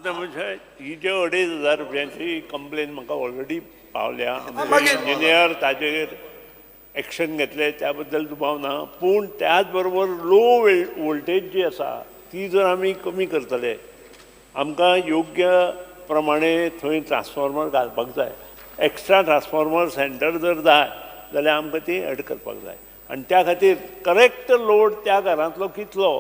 म्हणजे ही जे 2,500 रुपयांची कंप्लेन म्हाका ऑलरेडी पावल्या. मागीर इंजिनियर ताजेर एक्शन घेतले त्या बद्दल दुबाव ना, पूण त्याच बरोबर लो वोल्टेज जी आसा ती जर आमी कमी करतले, आमकां योग्य प्रमाणे थंय ट्रान्सफॉर्मर घालपाक जाय. एक्स्ट्रा ट्रान्सफॉर्मर सेंटर जर जाय जाल्यार आमकां ती एड करपाक जाय आनी त्या खातीर करेक्ट लोड त्या घरांतलो कितलो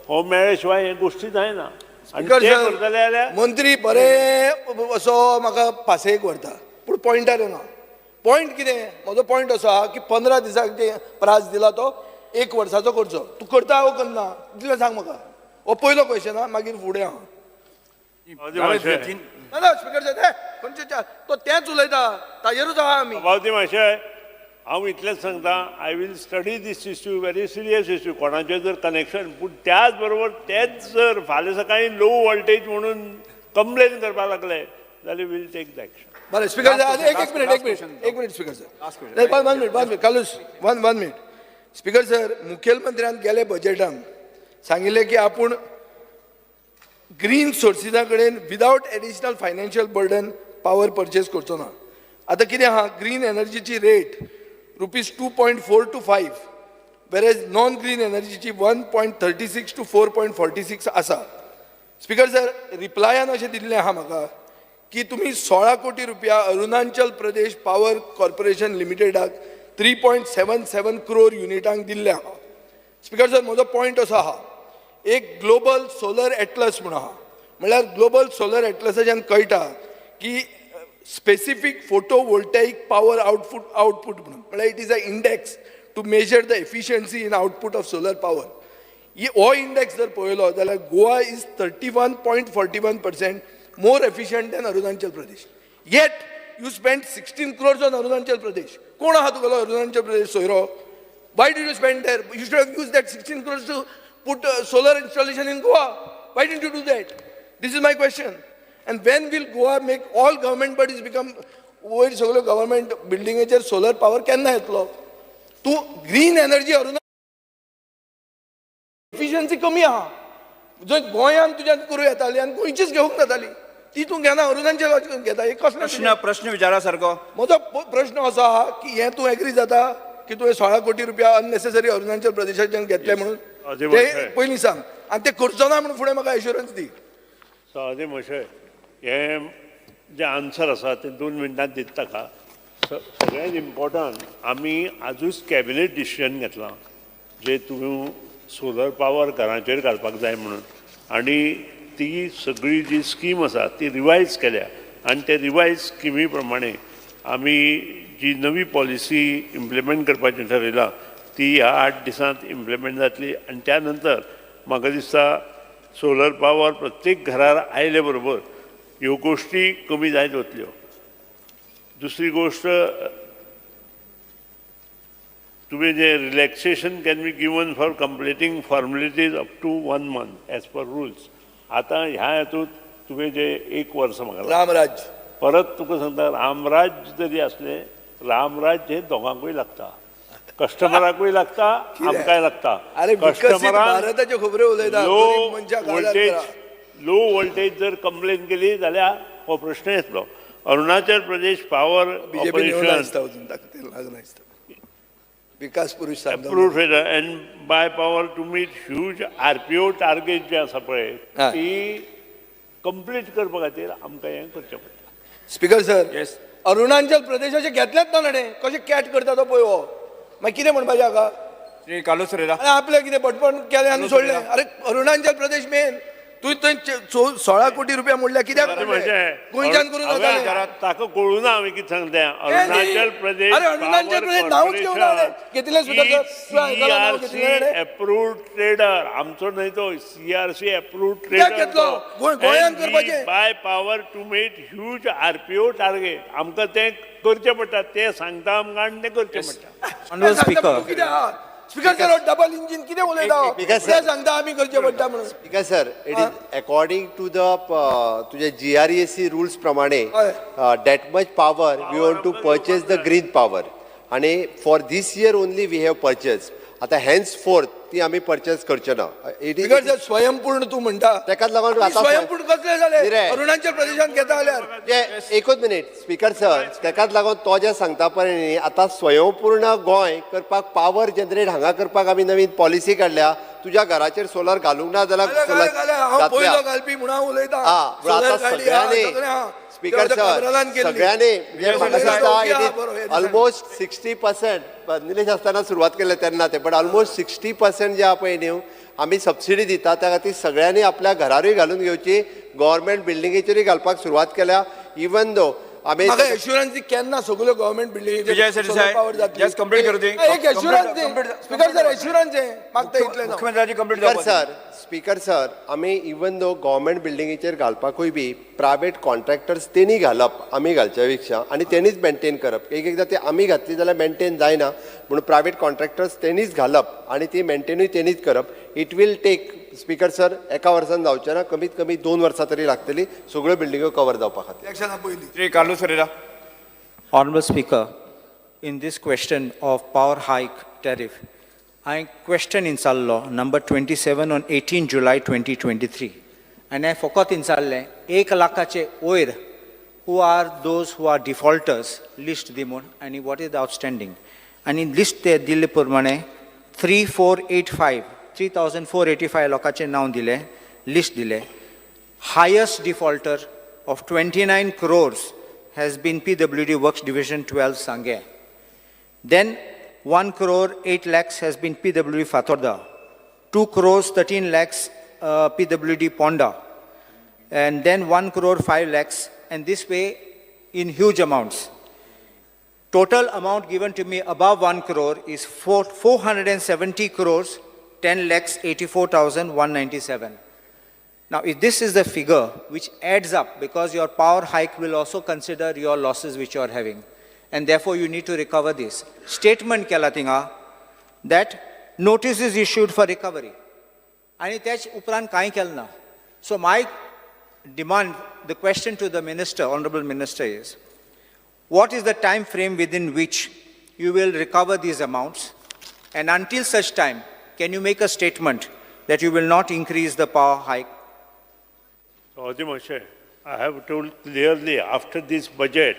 हो मेळ्ळे शिवाय हे गोश्टी जायना. आनी ते करतले जाल्यार मंत्री बरें असो म्हाका पासयेक व्हरता, पूण पॉयंटार येना. पॉयंट कितें? म्हजो पॉयंट असो आहा की 15 दिसाक जे प्रास दिला तो 1 वर्साचो करचो. तूं करता वो करना इतलें सांग म्हाका. हो पयलो क्वेश्चन आहा, मागीर फुडें आहा. ना स्पीकर साहेब, खंयचे तो तेंच उलयता, ताजेरूच आहा आमी. बावती मातशें हांव इतलेंच सांगता I will study this issue very serious issue कोणाचें जर कनेक्शन पूण त्याच बरोबर तेच जर फाल्यां सकाळीं लो वोल्टेज म्हणून कंप्लेन करपाक लागले जाल्यार वील टेक द एक्शन. बरं स्पीकर सर एक minute speaker sir one minute कालूस वन मिनिट स्पीकर सर मुखेलमंत्र्यान गेले बजेटान सांगिल्ले की आपूण ग्रीन सोर्सिसा कडेन without additional financial burden power purchase करचो ना. आतां कितें आहा ग्रीन एनर्जीची रेट ₹2.4 to 5 वेरेज नॉन ग्रीन एनर्जीची 1.36 to 4.46 आसा. स्पीकर सर रिप्लायान अशें दिल्लें आहा म्हाका की तुमी 16 कोटी रुपया Arunachal Pradesh power corporation लिमिटेडाक 3.77 crore युनिटांक दिल्ले आहा. स्पीकर सर म्हजो पॉयंट असो आहा एक ग्लोबल सोलर एटलस म्हूण आहा म्हळ्यार ग्लोबल सोलर एटलसाच्यान कळटा की स्पेसिफीक फोटोवोल्टेईक पावर आउटपूट म्हणून म्हळ्यार it is a index to measure the efficiency in output of solar power. हो इंडेक्स जर पळयलो जाल्यार Goa is 31.41% more efficient than Arunachal Pradesh. Yet you spent 16 crores on Arunachal Pradesh. कोण आहा तुगेलो Arunachal Pradesh सोयरो? Why did you spend there? You should have used that 16 crores to put solar installation in Goa. Why didn't you do that? This is my question. And when will Goa make all government bodies become वयर सगळ्यो government buildingaचेर solar power केन्ना येतलो? तूं green energy Arunachal efficiency कमी आहा. जर गोंयान तुज्यान करूं येताली आनी गोंयचीच घेवंक जाताली ती तूं घेना अरुणाचल घेता एक प्रश्न विचारा सारको. म्हजो प्रश्न असो आहा की हे तूं एग्री जाता की तुवें 16 कोटी रुपया अननेसेसरी अरुणाचल प्रदेशाच्यान घेतले म्हणून ते पयलीं सांग आनी ते करचो ना म्हणून फुडें म्हाका एश्युरन्स दी. सहदेव महोदय हे जे आन्सर आसा ते 2 मिनटांत दिता ताका. सगळ्यांत इम्पॉर्टंट आमी आजूच कॅबिनेट डिसिजन घेतलां जे तुम्ही सोलर पावर घरांचेर घालपाक जाय म्हणून आनी ती सगळी जी स्कीम आसा ती रिवायज केल्या आनी ते रिवायज स्किमी प्रमाणे आमी जी नवी पॉलिसी इम्प्लिमेंट करपाचें ठरयलां ती ह्या 8 दिसांत इम्प्लिमेंट जातली आनी त्या नंतर म्हाका दिसता सोलर पावर प्रत्येक घरार आयले बरोबर ह्यो गोश्टी कमी जायत वतल्यो. दुसरी गोश्ट तुम्ही जे relaxation can be given for completing formalities up to 1 month as per rules. आता ह्या हेतूंत तुवें जे 1 वर्स म्हाका रामराज परत तुका सांगता रामराज जरी असले रामराज हे दोगांकूय लागता कस्टमराकूय लागता आमकांय लागता. भारताच्यो खबरो उलयता लो वोल्टेज जर कंप्लेन केली जाल्यार हो प्रश्न येतलो. अरुणाचल प्रदेश पावर ऑपरेशन विकास पुरुष approved and by power to meet huge RPO target जे आसा पळय ती कंप्लीट करपा खातीर आमकां हें करचें पडटा. स्पीकर सर अरुणाचल प्रदेशाचे घेतलेच ना न्हय कशें कॅट करता तो पळय हो मागीर कितें म्हणपाचें हाका श्री कालूस रे आपलें कितें पटपण केलें आनी सोडलें. अरे अरुणाचल प्रदेश मेन तूं थंय 16 कोटी रुपया म्हणल्यार कित्याक गोंयच्यान करून जातालें ताका कळुना हांवें कितें सांगलें. अरुणाचल प्रदेश नांवच घेवना घेतिल्लें सुद्दां एप्रूव्ड ट्रेडर आमचो न्हय तो CRC एप्रूव्ड ट्रेडर गोंयान करपाचें buy power to meet huge RPO target आमकां तें करचें पडटा. ते सांगता आमकां आनी तें करचें पडटा. स्पीकर सर डबल इंजिन कितें उलयता कितें सांगता आमी करचें पडटा म्हणून. Speaker sir it is according to the तुझे GRESC रुल्स प्रमाणे that much power we want to purchase the green power आणि for this year only we have purchase. आता हेन्स फोर्थ ती आमी परचेस करचे ना. इट इज स्वयंपूर्ण तू म्हणटा तेकाच लागून स्वयंपूर्ण कसले जाले अरुणाचल प्रदेशान घेता जाल्यार एकूच मिनिट स्पीकर सर तेकाच लागून तो जे सांगता पळय न्ही आतां स्वयंपूर्ण गोंय करपाक पावर जनरेट हांगा करपाक आमी नवीन पॉलिसी काडल्या. तुज्या घराचेर सोलर घालूंक ना जाल्यार पयलो घालपी म्हणून हांव उलयता. स्पीकर सर सगळ्यांनी ऑलमोस्ट 60% निलेश आसतना सुरवात केले तेन्ना ते बट ऑलमोस्ट 60% जे आहा पळय न्ही आमी सबसिडी दिता त्या खातीर सगळ्यांनी आपल्या घरारूय घालून घेवची. गव्हर्मेंट बिल्डिंगेचेरूय घालपाक सुरवात केल्या. इवन दो आमी म्हाका एश्युरन्स दी केन्ना सगळ्यो government building Vijay Sardesai, just complete करू दी. एक एश्युरन्स दी स्पीकर सर एश्युरन्स दे मागता इतले मुख्यमंत्र्याची कंप्लीट स्पीकर सर आमी इवन दो गव्हर्मेंट बिल्डिंगेचेर घालपाकूय बी प्रायवेट कॉन्ट्रॅक्टर्स तेणी घालप आमी घालच्या पेक्षा आनी तेणीच मेंटेन करप एकदां ते आमी घातली जाल्यार मेंटेन जायना म्हणून प्रायवेट कॉन्ट्रॅक्टर्स तेणीच घालप आनी ती मेंटेनूय तेणीच करप it will take speaker sir एका वर्सान जावचें ना कमीत कमी 2 वर्सां तरी लागतली सगळ्यो बिल्डिंगो कवर जावपा खातीर इलेक्शना पयलीं Shri Carlos Ferreira. Honorable Speaker, in this question of power hike tariff, I question in law number 27 on 18 July 2023. And I forgot in salle 1 lakhache oir who are those who are defaulters list dimon and what is the outstanding. And in list they dile purmane 3485 lokache now dile list dile. Highest defaulter of 29 crores has been PWD Works Division 12 Sangay. Then 1 crore 8 lakhs has been PWD Fatorda. 2 crores 13 lakhs PWD Ponda. And then 1 crore 5 lakhs. And this way in huge amounts. Total amount given to me above 1 crore is 470 crores 10 lakhs 84,197. Now, if this is the figure which adds up, because your power hike will also consider your losses which you are having, and therefore you need to recover this. Statement kela tinga that notice is issued for recovery. And that's upran kai kelna. So my demand, the question to the minister, honorable minister is, what is the time frame within which you will recover these amounts? And until such time, can you make a statement that you will not increase the power hike? I have told clearly after this budget,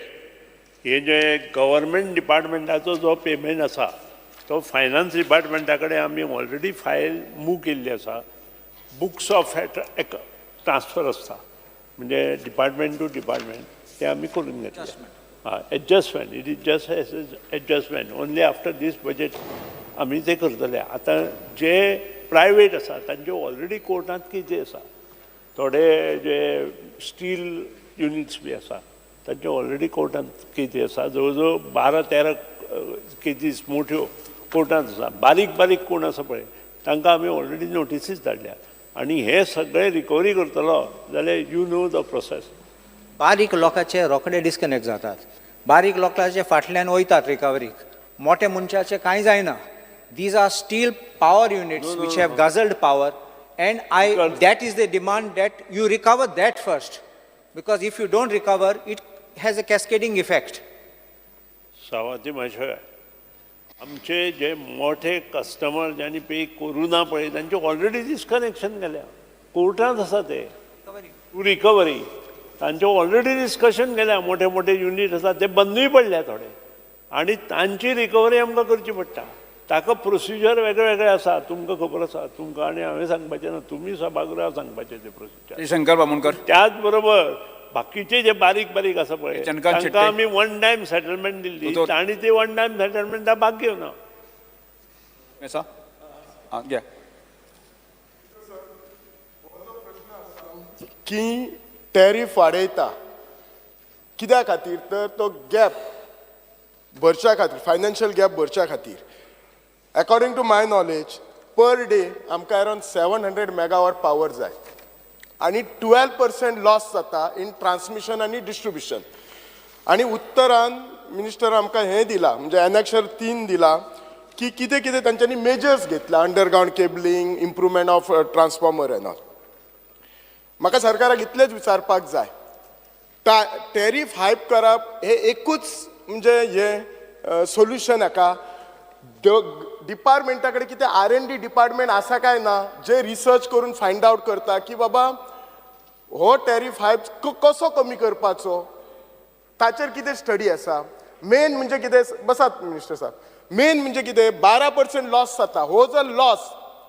हे जे government डिपार्टमेंटाचो जो payment आसा तो finance डिपार्टमेंटा कडेन आमी already file move केल्ली आसा. Books of transfer आसता म्हणजे डिपार्टमेंट टू डिपार्टमेंट ते आमी करून घेतले. Adjustment it is just adjustment only after this budget आमी ते करतले. आतां जे प्रायवेट आसा तांचे ऑलरेडी कोर्टांत केसी आसा. थोडे जे स्टील युनिट्स बी आसा तांचे ऑलरेडी कोर्टांत केसी आसा. जवळ जवळ 12-13 केसीस मोठ्यो कोर्टांत आसा. बारीक बारीक कोण आसा पळय तांकां आमी ऑलरेडी नोटिसीस धाडल्या आनी हे सगळे रिकवरी करतलो जाल्यार यू नो द प्रोसेस. बारीक लोकांचे रोखडे डिस्कनेक्ट जातात. बारीक लोकांचे फाटल्यान वयतात रिकवरीक. मोठ्या मनशाचे कांय जायना. These are steel power units which have guzzled power. And that is the demand that you recover that first. Because if you don't recover, it has a cascading effect. सावंती महाशय आमचे जे मोठे कस्टमर ज्यांनी पे करू ना पळय तांचे ऑलरेडी डिस्कनेक्शन केल्या. कोर्टांत आसा ते टू रिकवरी तांचे ऑलरेडी डिस्कशन केल्या. मोठे मोठे युनिट आसा ते बंदूय पडल्या थोडे आनी तांची रिकवरी आमकां करची पडटा. ताका प्रोसिजर वेगळे वेगळे आसा. तुमकां खबर आसा. तुमकां आनी हांवें सांगपाचें ना. तुमी सभागृहाक सांगपाचें ते प्रोसिजर. शंकर बामणकर. त्याच बरोबर बाकीचे जे बारीक बारीक आसा पळय तांकां आमी वन टायम सेटलमेंट दिल्ली आनी ती वन टायम सेटलमेंटा भाग घेवना. की टॅरिफ वाडयता कित्या खातीर तर तो गॅप भरच्या खातीर फायनान्शियल गॅप भरच्या खातीर. According to my knowledge per day आमकां अरावंड 700 मेगावॉट पावर जाय आनी 12% लॉस जाता इन ट्रान्समिशन आनी डिस्ट्रिब्युशन. आनी उत्तरान मिनिस्टर आमकां हें दिलां म्हणजे एनेक्शर 3 दिला की कितें कितें तांच्यांनी मेजर्स घेतला underground cabling improvement of transformer and all. म्हाका सरकाराक इतलेंच विचारपाक जाय टॅरिफ हायक करप हे एकूच म्हणजे हे सोल्युशन हाका. डिपार्टमेंटा कडेन कितें R&D डिपार्टमेंट आसा काय ना जे रिसर्च करून फायंड आउट करता की बाबा हो टॅरिफ हायक कसो कमी करपाचो ताचेर कितें स्टडी आसा. मेन म्हणजे कितें बसात मिनिस्टर साहेब. मेन म्हणजे कितें 12% लॉस जाता. हो जर लॉस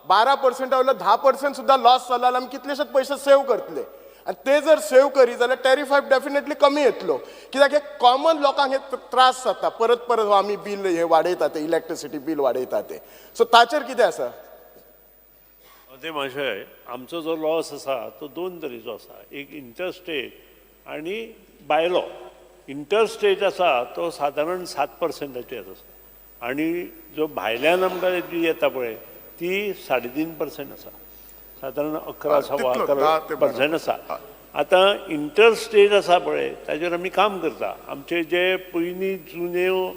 12% वयलो 10% सुद्दां लॉस जाला जाल्यार आमी कितलेशेच पयशे सेव करतले आनी ते जर सेव करी जाल्यार टॅरिफ हायक डेफिनेटली कमी येतलो. कित्याक हे कॉमन लोकांक हे त्रास जाता. परत परत आमी बील हे वाडयता ते इलेक्ट्रिसिटी बील वाडयता ते. सो ताचेर कितें आसा. ते मातशें आमचो जो लॉस आसा तो 2 तरेचो आसा. एक इंटरस्टेट आनी बायलॉ. इंटरस्टेट आसा तो सादारण 7%चेर आसा आनी जो भायल्यान आमकां जी येता पळय ती 3.5% आसा सादारण 11 सवा तितलो, 11% आसा. आतां इंटरस्टेट आसा पळय ताजेर आमी काम करता. आमचे जे पयलीं जुन्यो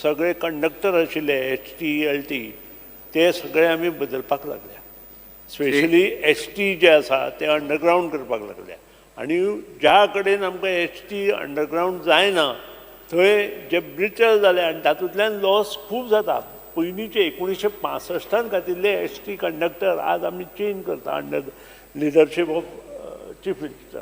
सगळे कंडक्टर आशिल्ले HT LT ते सगळे आमी बदलपाक लागल्या. स्पेशली HT जे आसा ते अंडरग्रावंड करपाक लागल्या आनी ज्या कडेन आमकां HT अंडरग्रावंड जायना थंय जे ब्रिटल जाले आनी तातूंतल्यान लॉस खूब जाता. पयलींचे 1965 घातिल्ले HT कंडक्टर आज आमी चेंज करता under leadership of chief minister.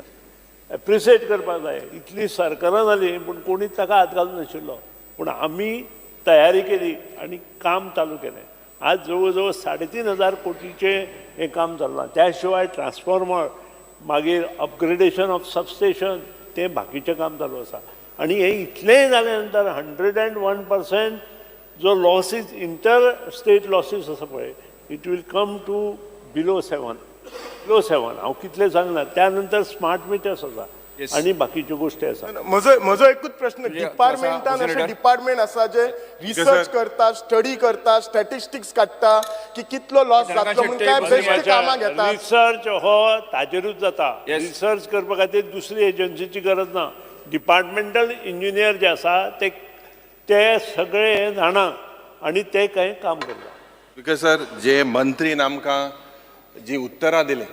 Appreciate करपाक जाय. इतली सरकारां जाली पूण कोणीच ताका हात घालूं नाशिल्लो पूण आमी तयारी केली आनी काम चालू केलें. आज जवळ जवळ 3,500 कोटीचे हे काम चल्लां. त्या शिवाय ट्रान्सफॉर्मर मागीर अपग्रेडेशन ऑफ सबस्टेशन ते बाकीचें काम चालू आसा. आनी हे इतलें जाले नंतर 101% जो लॉसीस इंटर स्टेट लॉसीस आसा पळय it will come to below 7. हांव कितले सांगना. त्या नंतर स्मार्ट मिटर्स आसा आनी बाकीच्यो गोश्टी आसा. म्हजो एकूच प्रश्न, डिपार्टमेंटान अशें डिपार्टमेंट आसा जे रिसर्च करता, स्टडी करता, स्टॅटिस्टिक्स काडटा की कितलो लॉस जातलो म्हणून काय बेश्टी कामां घेतात. रिसर्च हो ताजेरूच जाता. रिसर्च करपा खातीर दुसरी एजन्सीची गरज ना. डिपार्टमेंटल इंजिनियर जे आसा ते सगळे जाणा आनी ते कांय काम करता. बिकॉज सर जे मंत्रीन आमकां जी उत्तरां दिले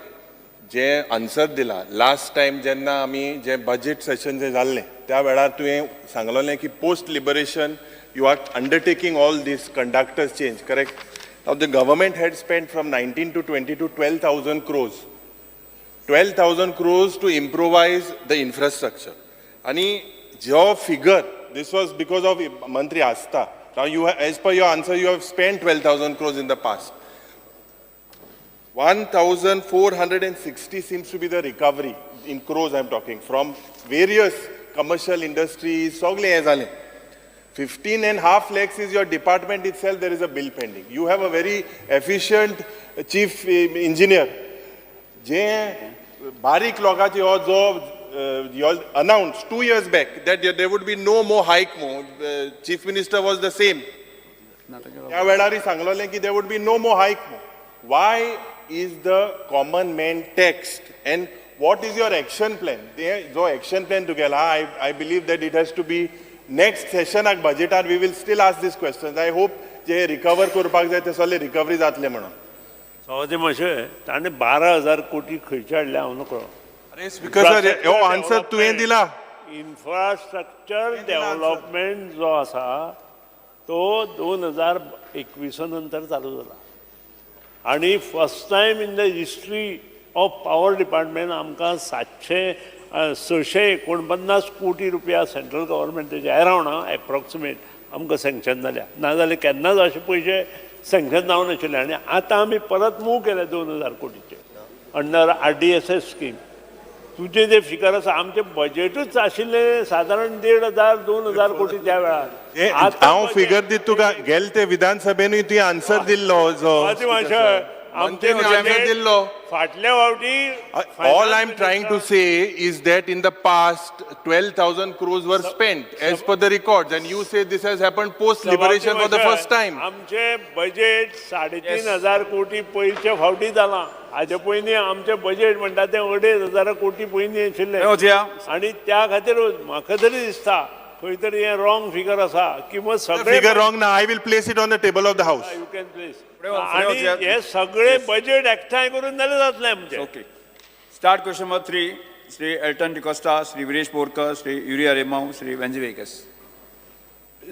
जे आन्सर दिला लास्ट टायम जेन्ना आमी जे बजेट सेशन जे जाल्लें त्या वेळार तुवें सांगलोलें की post liberation you are undertaking all this conductors change correct. Now the government had spend from 19 to 22 12,000 crores. 12,000 crores to improvise the infrastructure. आणि जो figure this was because of Mantri Asta. Now you have, as per your answer you have spent 12,000 crores in the past. 1,460 seems to be the recovery in crores I'm talking from various commercial industries. Sogle हे जालें. 15.5 lakhs is your department itself. There is a bill pending. You have a very efficient chief engineer. जे बारीक लोकांचे हो जो you all announced 2 years back that there would be no more hike more. The chief minister was the same. त्या वेळार सांगलोलें की there would be no more hike more. Why is the common man taxed and what is your action plan? जो action plan तुगेला I believe that it has to be next session budgetar we will still ask these questions. I hope जे recover करपाक जाय ते सगळे recovery जातले म्हणून. So मातशें ताणें 12,000 कोटी खंयचे हाडले हांव नकळो. अरे स्पीकर सर हो आन्सर तुवें दिला. इन्फ्रास्ट्रक्चर डेव्हलपमेंट जो आसा तो 2021 नंतर चालू जाला आनी first time in the history of power department आमकां 649 कोटी रुपया सेंट्रल गव्हर्मेंटाचे अरावंड एप्रॉक्सिमेट आमकां सँक्शन जाल्या. नाजाल्यार केन्नाच अशे पयशे सँक्शन जावं नाशिल्ले आनी आतां आमी परत मूव केले 2,000 कोटीचे अंडर RDSS स्कीम. तुझे जे फिगर आसा आमचे बजेटूच आशिल्ले सादारण 1,500-2,000 कोटी त्या वेळार. हांव फिगर दित तुका गेल ते विधानसभेनूय तुवें आन्सर दिल्लो जो आमचे आन्सर दिल्लो. फाटल्या फावटी All I'm trying to say is that in the past 12,000 crores were spent as per the records and you say this has happened post liberation for the first time. आमचे budget 3,500 कोटी पयलींच्या फावटी जाला. हाजे पयलीं आमचे बजेट म्हणटा ते 2,500 कोटी पयलीं आशिल्ले आनी त्या खातीर म्हाका तरी दिसता खंय तरी हे रॉंग फिगर आसा किंवा सगळे Figure wrong now. I will place it on the table of the house. You can place आनी हे सगळे बजेट एकठांय करून जाल्यार जातलें आमचें. Okay. Start question number 3. Shri Alton D'Costa, Shri Viresh Borkar, Shri Yuri Alemao, Shri Venzy Viegas.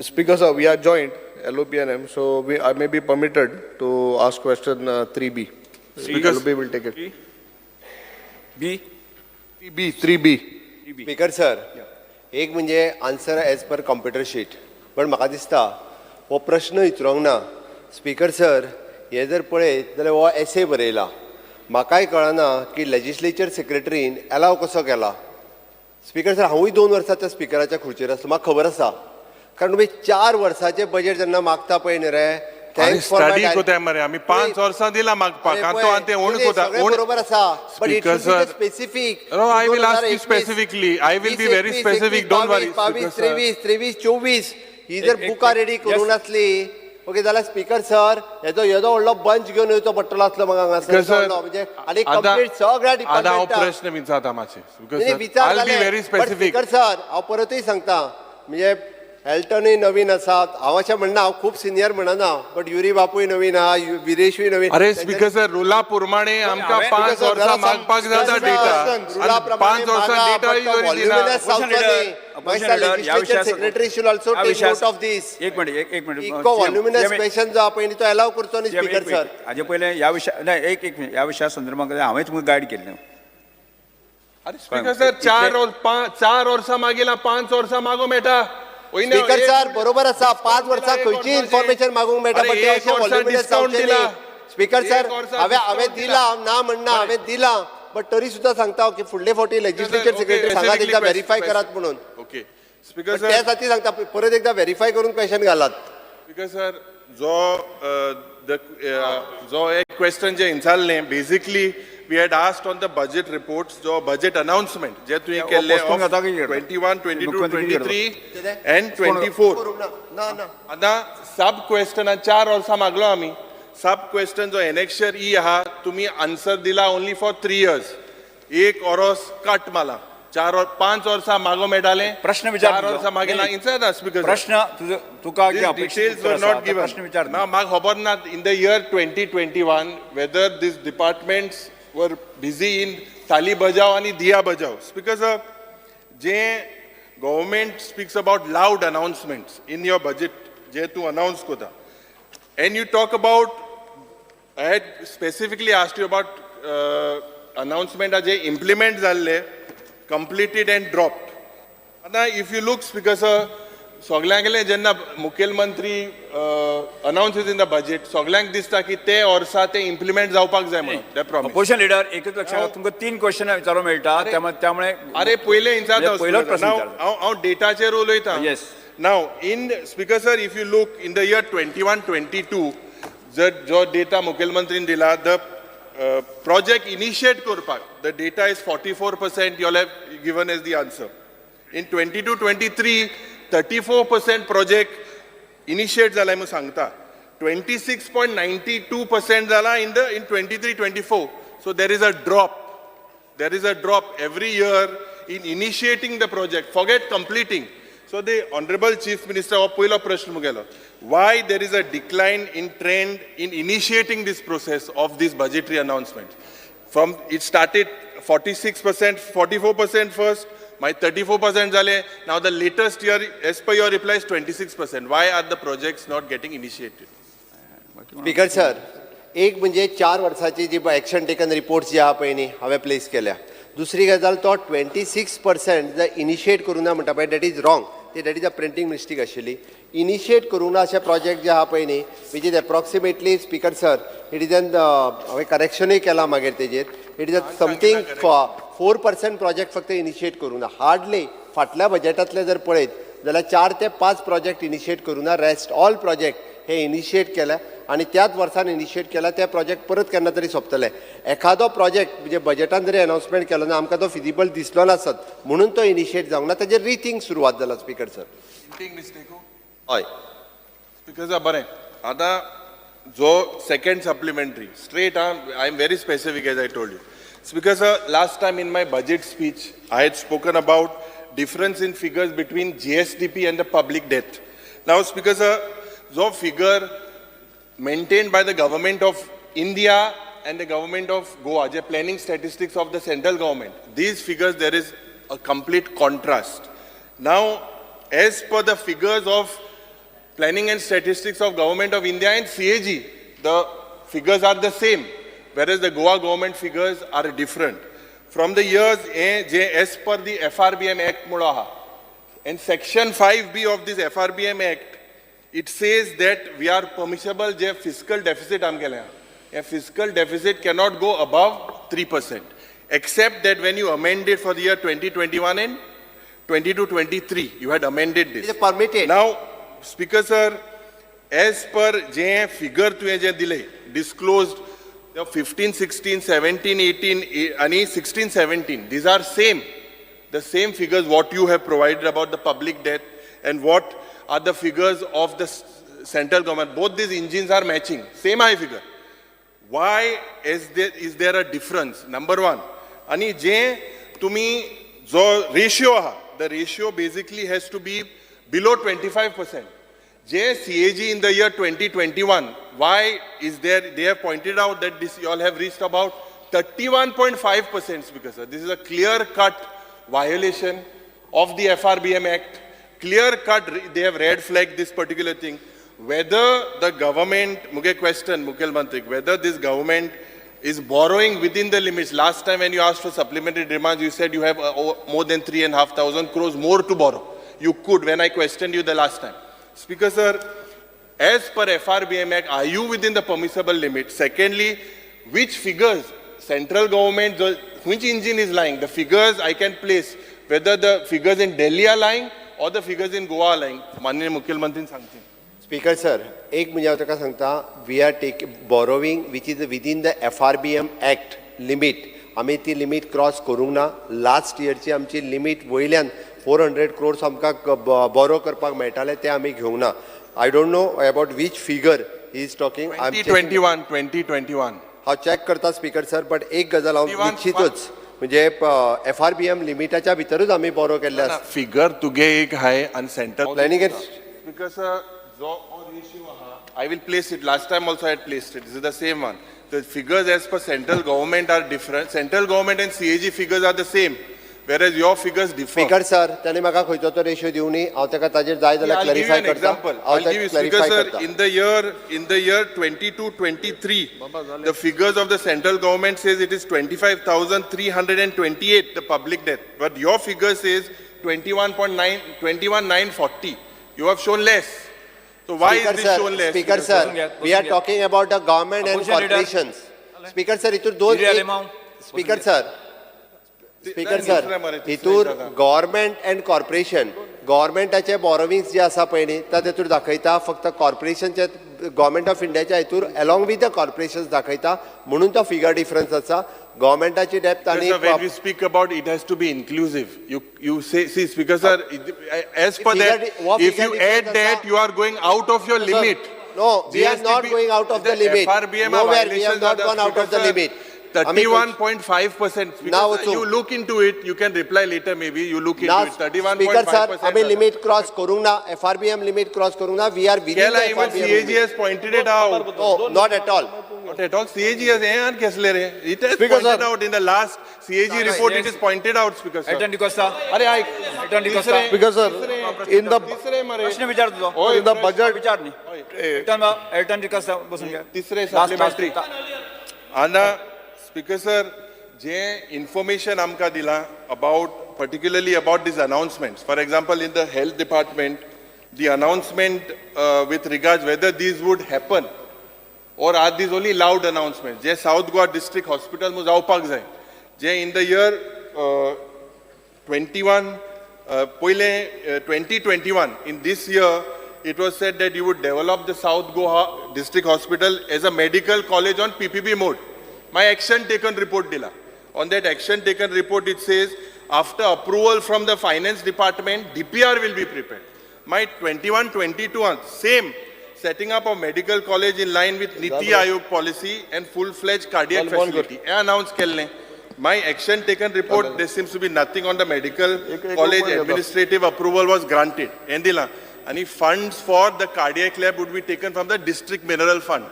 Speaker sir, we are joint LOPNM, so I may be permitted to ask question 3B. Speaker, LOP will take it. B. 3B. Speaker sir एक म्हणजे answer as per computer sheet पण म्हाका दिसता हो प्रश्न विचारूंक ना. Speaker sir हे जर पळयत जाल्यार हो एसे बरयला. म्हाकाय कळना की लेजिस्लेचर सेक्रेटरीन एलाव कसो केला. स्पीकर सर हांवूय 2 वर्सांच्या स्पीकराच्या खुर्चेर आसलो म्हाका खबर आसा कारण तुम्ही 4 वर्साचे बजेट जेन्ना मागता पळय न्ही रे थँक्स फॉर स्टडी कोताय मरे आम्ही 5 वर्सां दिला म्हाका कांतो आनी ते ओण कोता बरोबर आसा but it Speaker, should be sir. Specific No, I will ask you specifically. I will be very specific. Don't worry. 22, Speaker, sir. 23, 24 ही जर बुकां रेडी करून आसली ओके जाल्यार स्पीकर सर येदो व्हडलो बंच घेवन येवचो पडटलो आसलो म्हाका Speaker, sir. हांगासर म्हणजे आनी कंप्लीट सगळ्या आतां हांव डिपार्टमेंटा प्रश्न विचारता मातशे नाही, Because, विचार I'll be जाले. very पण specific. स्पीकर सर हांव परतूय सांगता म्हणजे हेल्टनूय नवीन आसा हांव अशें म्हणना हांव खूब सिनियर म्हणना बट युरी बापूय नवीन आहा विरेशूय नवीन अरे स्पीकर सर रुला प्रमाणे आमकां 5 वर्सां मागपाक जाता डेटा 5 वर्सां data secretary should also take note of this एक मिनिट इतको व्हॉल्युमिनस क्वेश्चन जो आपण तो अलाव करचो न्ही स्पीकर सर हाजे पयले ह्या विशया नाही एक मिनिट ह्या विशया संदर्भात हांवेंच तुमकां गायड केल्लें अरे स्पीकर सर 4 वर्सां मागीला 5 वर्सां मागो मेळटा स्पीकर सर बरोबर आसा 5 वर्सां खंयची इन्फॉर्मेशन मागूंक मेळटा अरे, बट ते एक अशें वर्सा व्हॉल्युमिनस discount जावचें दिला. न्ही स्पीकर सर एक वर्सा हांवें discount दिला ना म्हणना हांवें दिला बट तरी सुद्धा सांगता की फुडले फावटी लेजिस्लेचर सेक्रेटरी सांगात एकदा व्हेरीफाय करात म्हणून ओके स्पीकर त्या सर साठी सांगता परत एकदा व्हेरीफाय करून क्वेश्चन घालात स्पीकर सर जो एक क्वेश्चन जे विचारले basically we had asked on the budget reports जो budget announcement जे तुम्ही केले postpone जाता की 21 22 23 and 24 ना ना आता सब क्वेश्चन 4 वर्सां मागलो आम्ही सब क्वेश्चन जो एनेक्शर ई आहा तुम्ही आन्सर दिला ओनली फॉर 3 years एक ओरोस कट माला 5 वर्सां मागो मेळटाले प्रश्न विचार 4 वर्सां मागीला इंचार स्पीकर प्रश्न तुका details were not given. प्रश्न विचार Now, Mark Hobarnath, in the year 2021, whether these departments were busy in Tali Bajao and Diya Bajao. Because government speaks about loud announcements in your budget, je to announce kota. And you talk about, I had specifically asked you about announcement as implement zalle, completed and dropped. Now, if you look, because सगळ्यांक गेले जेन्ना मुखेलमंत्री अनाउन्सेस in the budget सगळ्यांक दिसता की ते वर्सा ते इम्प्लिमेंट जावपाक जाय म्हणून ते प्रॉमिस ऑपोजिशन लिडर एकच लक्षात तुमकां 3 क्वेश्चन विचारूंक मेळटा त्यामुळे अरे पहिले विचारता पयलोच प्रश्न हांव डेटाचेर उलयतां Yes. Now in speaker sir if you look in the year 21-22 जर जो डेटा मुखेलमंत्रीन दिला द प्रोजेक्ट इनिशिएट करपाक the data is 44% you have given as the answer in 22-23 34% project initiate जाला म्हणून सांगता 26.92% जाला in 23-24 so there is a drop every year in initiating the project forget completing so the honorable chief minister of पहिलो प्रश्न मुगेलो why there is a decline in trend in initiating this process of this budgetary announcement from it started 46% 44% first my 34% zale now the latest year as per your reply is 26% why are the projects not getting initiated speaker sir एक म्हणजे 4 वर्साची जी action taken reports जी आहा पळय न्ही हांवें place केल्या दुसरी गजाल तो 26% जर इनिशिएट करूं ना म्हणटा पळय that is wrong that is a printing mistake आशिल्ली इनिशिएट करूं ना अशे प्रोजेक्ट जे आहा पळय न्ही which is approximately speaker sir it is N हांवें करेक्शनूय केलां मागीर तेजेर इट इज समथींग 4% प्रोजेक्ट फक्त इनिशिएट करूं ना हार्डली फाटल्या बजेटांतले जर पळयत जाल्यार 4 ते 5 प्रोजेक्ट इनिशिएट करूं ना रेस्ट ऑल प्रोजेक्ट हे इनिशिएट केल्या आणि त्याच वर्सान इनिशिएट केला ते प्रोजेक्ट परत केन्ना तरी सोंपतले एखादो प्रोजेक्ट म्हणजे बजेटान जरी अनाउन्समेंट केलो ना आमकां तो फिजिबल दिसलो नासत म्हणून तो इनिशिएट जावंक ना ताजेर रिथिंक सुरवात जाला स्पीकर सर हय स्पीकर सर बरें आतां जो second supplementary straight I am very specific as I told you speaker sir last time in my budget speech I had spoken about difference in figures between GSDP and the public debt now speaker sir जो figure maintained by the government of India and the government of Goa, the planning statistics of the central government. These figures, there is a complete contrast. Now, as per the figures of planning and statistics of government of India and CAG, the figures are the same, whereas the Goa government figures are different. From the years as per the FRBM Act, and Section 5B of this FRBM Act, it says that we are permissible je fiscal deficit am kele a fiscal deficit cannot go above 3% except that when you amend it for the year 2021 and 22-23 you had amended this it is permitted now speaker sir as per जे figure तुवें जे दिले disclosed the 15, 16, 17, 18 आणि 16, 17 these are the same figures what you have provided about the public debt and what are the figures of the central government. Both these engines are matching, same high figure. Why is there a difference? Number one, आणि जे तुम्ही जो ratio आहा, the ratio basically has to be below 25%. J CAG in the year 2021, why is there? They have pointed out that this you all have reached about 31.5%, because this is a clear-cut violation of the FRBM Act. Clear-cut, they have red flagged this particular thing. Whether the government, Muke question, Mukhel Mantri, whether this government is borrowing within the limits. Last time when you asked for supplementary demands, you said you have more than 3,500 crores more to borrow. You could, when I questioned you the last time. Speaker sir, as per FRBM Act, are you within the permissible limit? Secondly, which figures central government, which engine is lying? The figures I can place, whether the figures in Delhi are lying or the figures in Goa are lying. Manniya Mukhel Mantri सांगतील. Speaker sir, एक म्हणजे हांव तुका सांगता, we are borrowing which is within the FRBM Act limit. आमी ती limit cross करूंक ना. Last इयरची आमची लिमिट वयल्यान 400 crores आमकां बोरो करपाक मेळटाले ते आमी घेवंक ना. I don't know about which figure he is talking. 2021. हांव चॅक करता स्पीकर सर, बट एक गजाल हांव निश्चितूच म्हणजे FRBM लिमिटाच्या भितरूच आमी बोरो केल्ले आसा. Figure तुगे एक हाय and central planning because I will place it. Last time also I had placed it. This is the same one. The figures as per central government are different. Central government and CAG figures are the same, whereas your figures differ. Speaker sir, त्याने म्हाका खंयचो तो ratio दिवनी, हांव ताका ताजेर जाय जाल्यार clarify करता. Example. I'll give you, Speaker sir, in the year 22-23, the figures of the central government says it is 25,328 the public debt, but your figure says 21,940. You have shown less. So why is this shown less? Speaker sir, we are talking about the government and corporations. Speaker sir, इतूर दोन Speaker sir, इतूर government and corporation, governmentaचे borrowings जे आसा पळय न्ही, तातूंत दाखयता फक्त corporationचे government of Indiaच्या हितूर along with the corporations दाखयता, म्हणून तो figure difference आसा. Governmentaची debt आणि when we speak about it has to be inclusive. You say, see, Speaker sir, as per that, if you add that, you are going out of your limit. No, we are not going out of the limit. Nowhere we have not gone out of the limit. 31.5%. Now you look into it. You can reply later. Maybe you look into it. 31.5%. Speaker sir, आम्ही limit cross करूंक ना. FRBM limit cross करूंक ना. We are within the even FRBM. CAG has pointed it out. No, not at all. Not at all. CAG has it has pointed out in the last CAG report. It is pointed out, Speaker sir. Speaker sir, in the प्रश्न विचार तुझो. in the budget विचार नी. बसून घ्या. तिसरे supplementary. Anna, Speaker sir, जे information आमका दिला about, particularly about these announcements. For example, in the health department, the announcement with regards whether these would happen or are these only loud announcements. जे South Goa District Hospital mu जावपाक जाय. जे in the year 2021, in this year, it was said that you would develop the South Goa District Hospital as a medical college on PPP mode. My action taken report dila. On that action taken report, it says, after approval from the finance department, DPR will be prepared. My 21-22, same, setting up a medical college in line with Niti Aayog policy and full-fledged cardiac facility. Announced kelne. My action taken report, there seems to be nothing on the medical college. Administrative approval was granted. Endila. And if funds for the cardiac lab would be taken from the district mineral fund.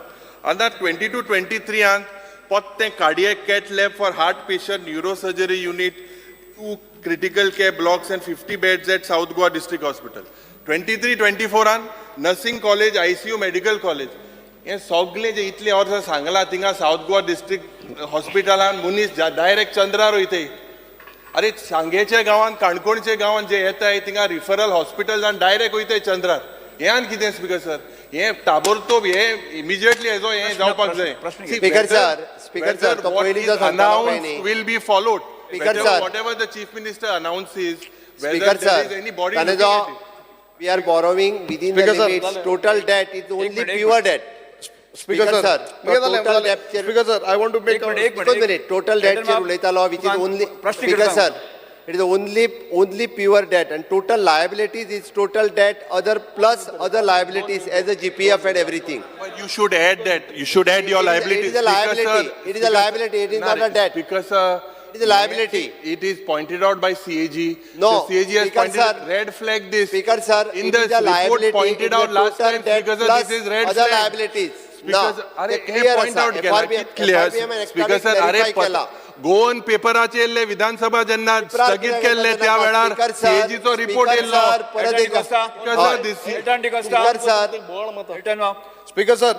And that 22-23, potte cardiac cat lab for heart patient, neurosurgery unit, 2 critical care blocks and 50 beds at South Goa District Hospital. 23-24, nursing college, ICU medical college. हे सगळे जे इतले वर्सां सांगला थिंगा south Goa district हॉस्पिटलान मनीस direct चंद्रार वयताय. अरे सांगेच्या गांवांत काणकोणच्या गांवांत जे येताय थिंगा रिफरल हॉस्पिटल डायरेक्ट वयताय चंद्रार. हे आनी कितें स्पीकर सर, हे ताबडतोब हे इमिजिएटली हेजो हे जावपाक जाय. स्पीकर सर तो पयलींचो announced will be followed. Speaker sir, whatever the chief minister announces, whether Speaker there sir, is any body ताणे looking जो at it. we We are borrowing within the Speaker, sir. limits. Total debt is only minute, pure debt. Speaker sir, total debt. Speaker sir, I want to make एक a... One minute. Total debt चे उलयतालो, which is only. Speaker sir, it is only pure debt, and total liabilities is total debt other plus other liabilities as a GPF and everything. But you should add that. You should add your liability. It is a liability. It is a liability. It is not a debt. Because It is a liability. it is pointed out by CAG. No, The CAG has Speaker, pointed sir. red flag this. Speaker sir, In it the is a report liability. pointed It is out a last total time, debt Speaker sir, plus this is red other flag. liabilities. Because ते हे clear point असा. out केला FRBM clear. FRBM Speaker sir, clarify केला. Goan पेपराचे येल्ले विधानसभा जेन्ना स्थगित केल्ले त्या वेळार CAG चो रिपोर्ट येल्लो. परत एकदा. Speaker sir, Speaker sir,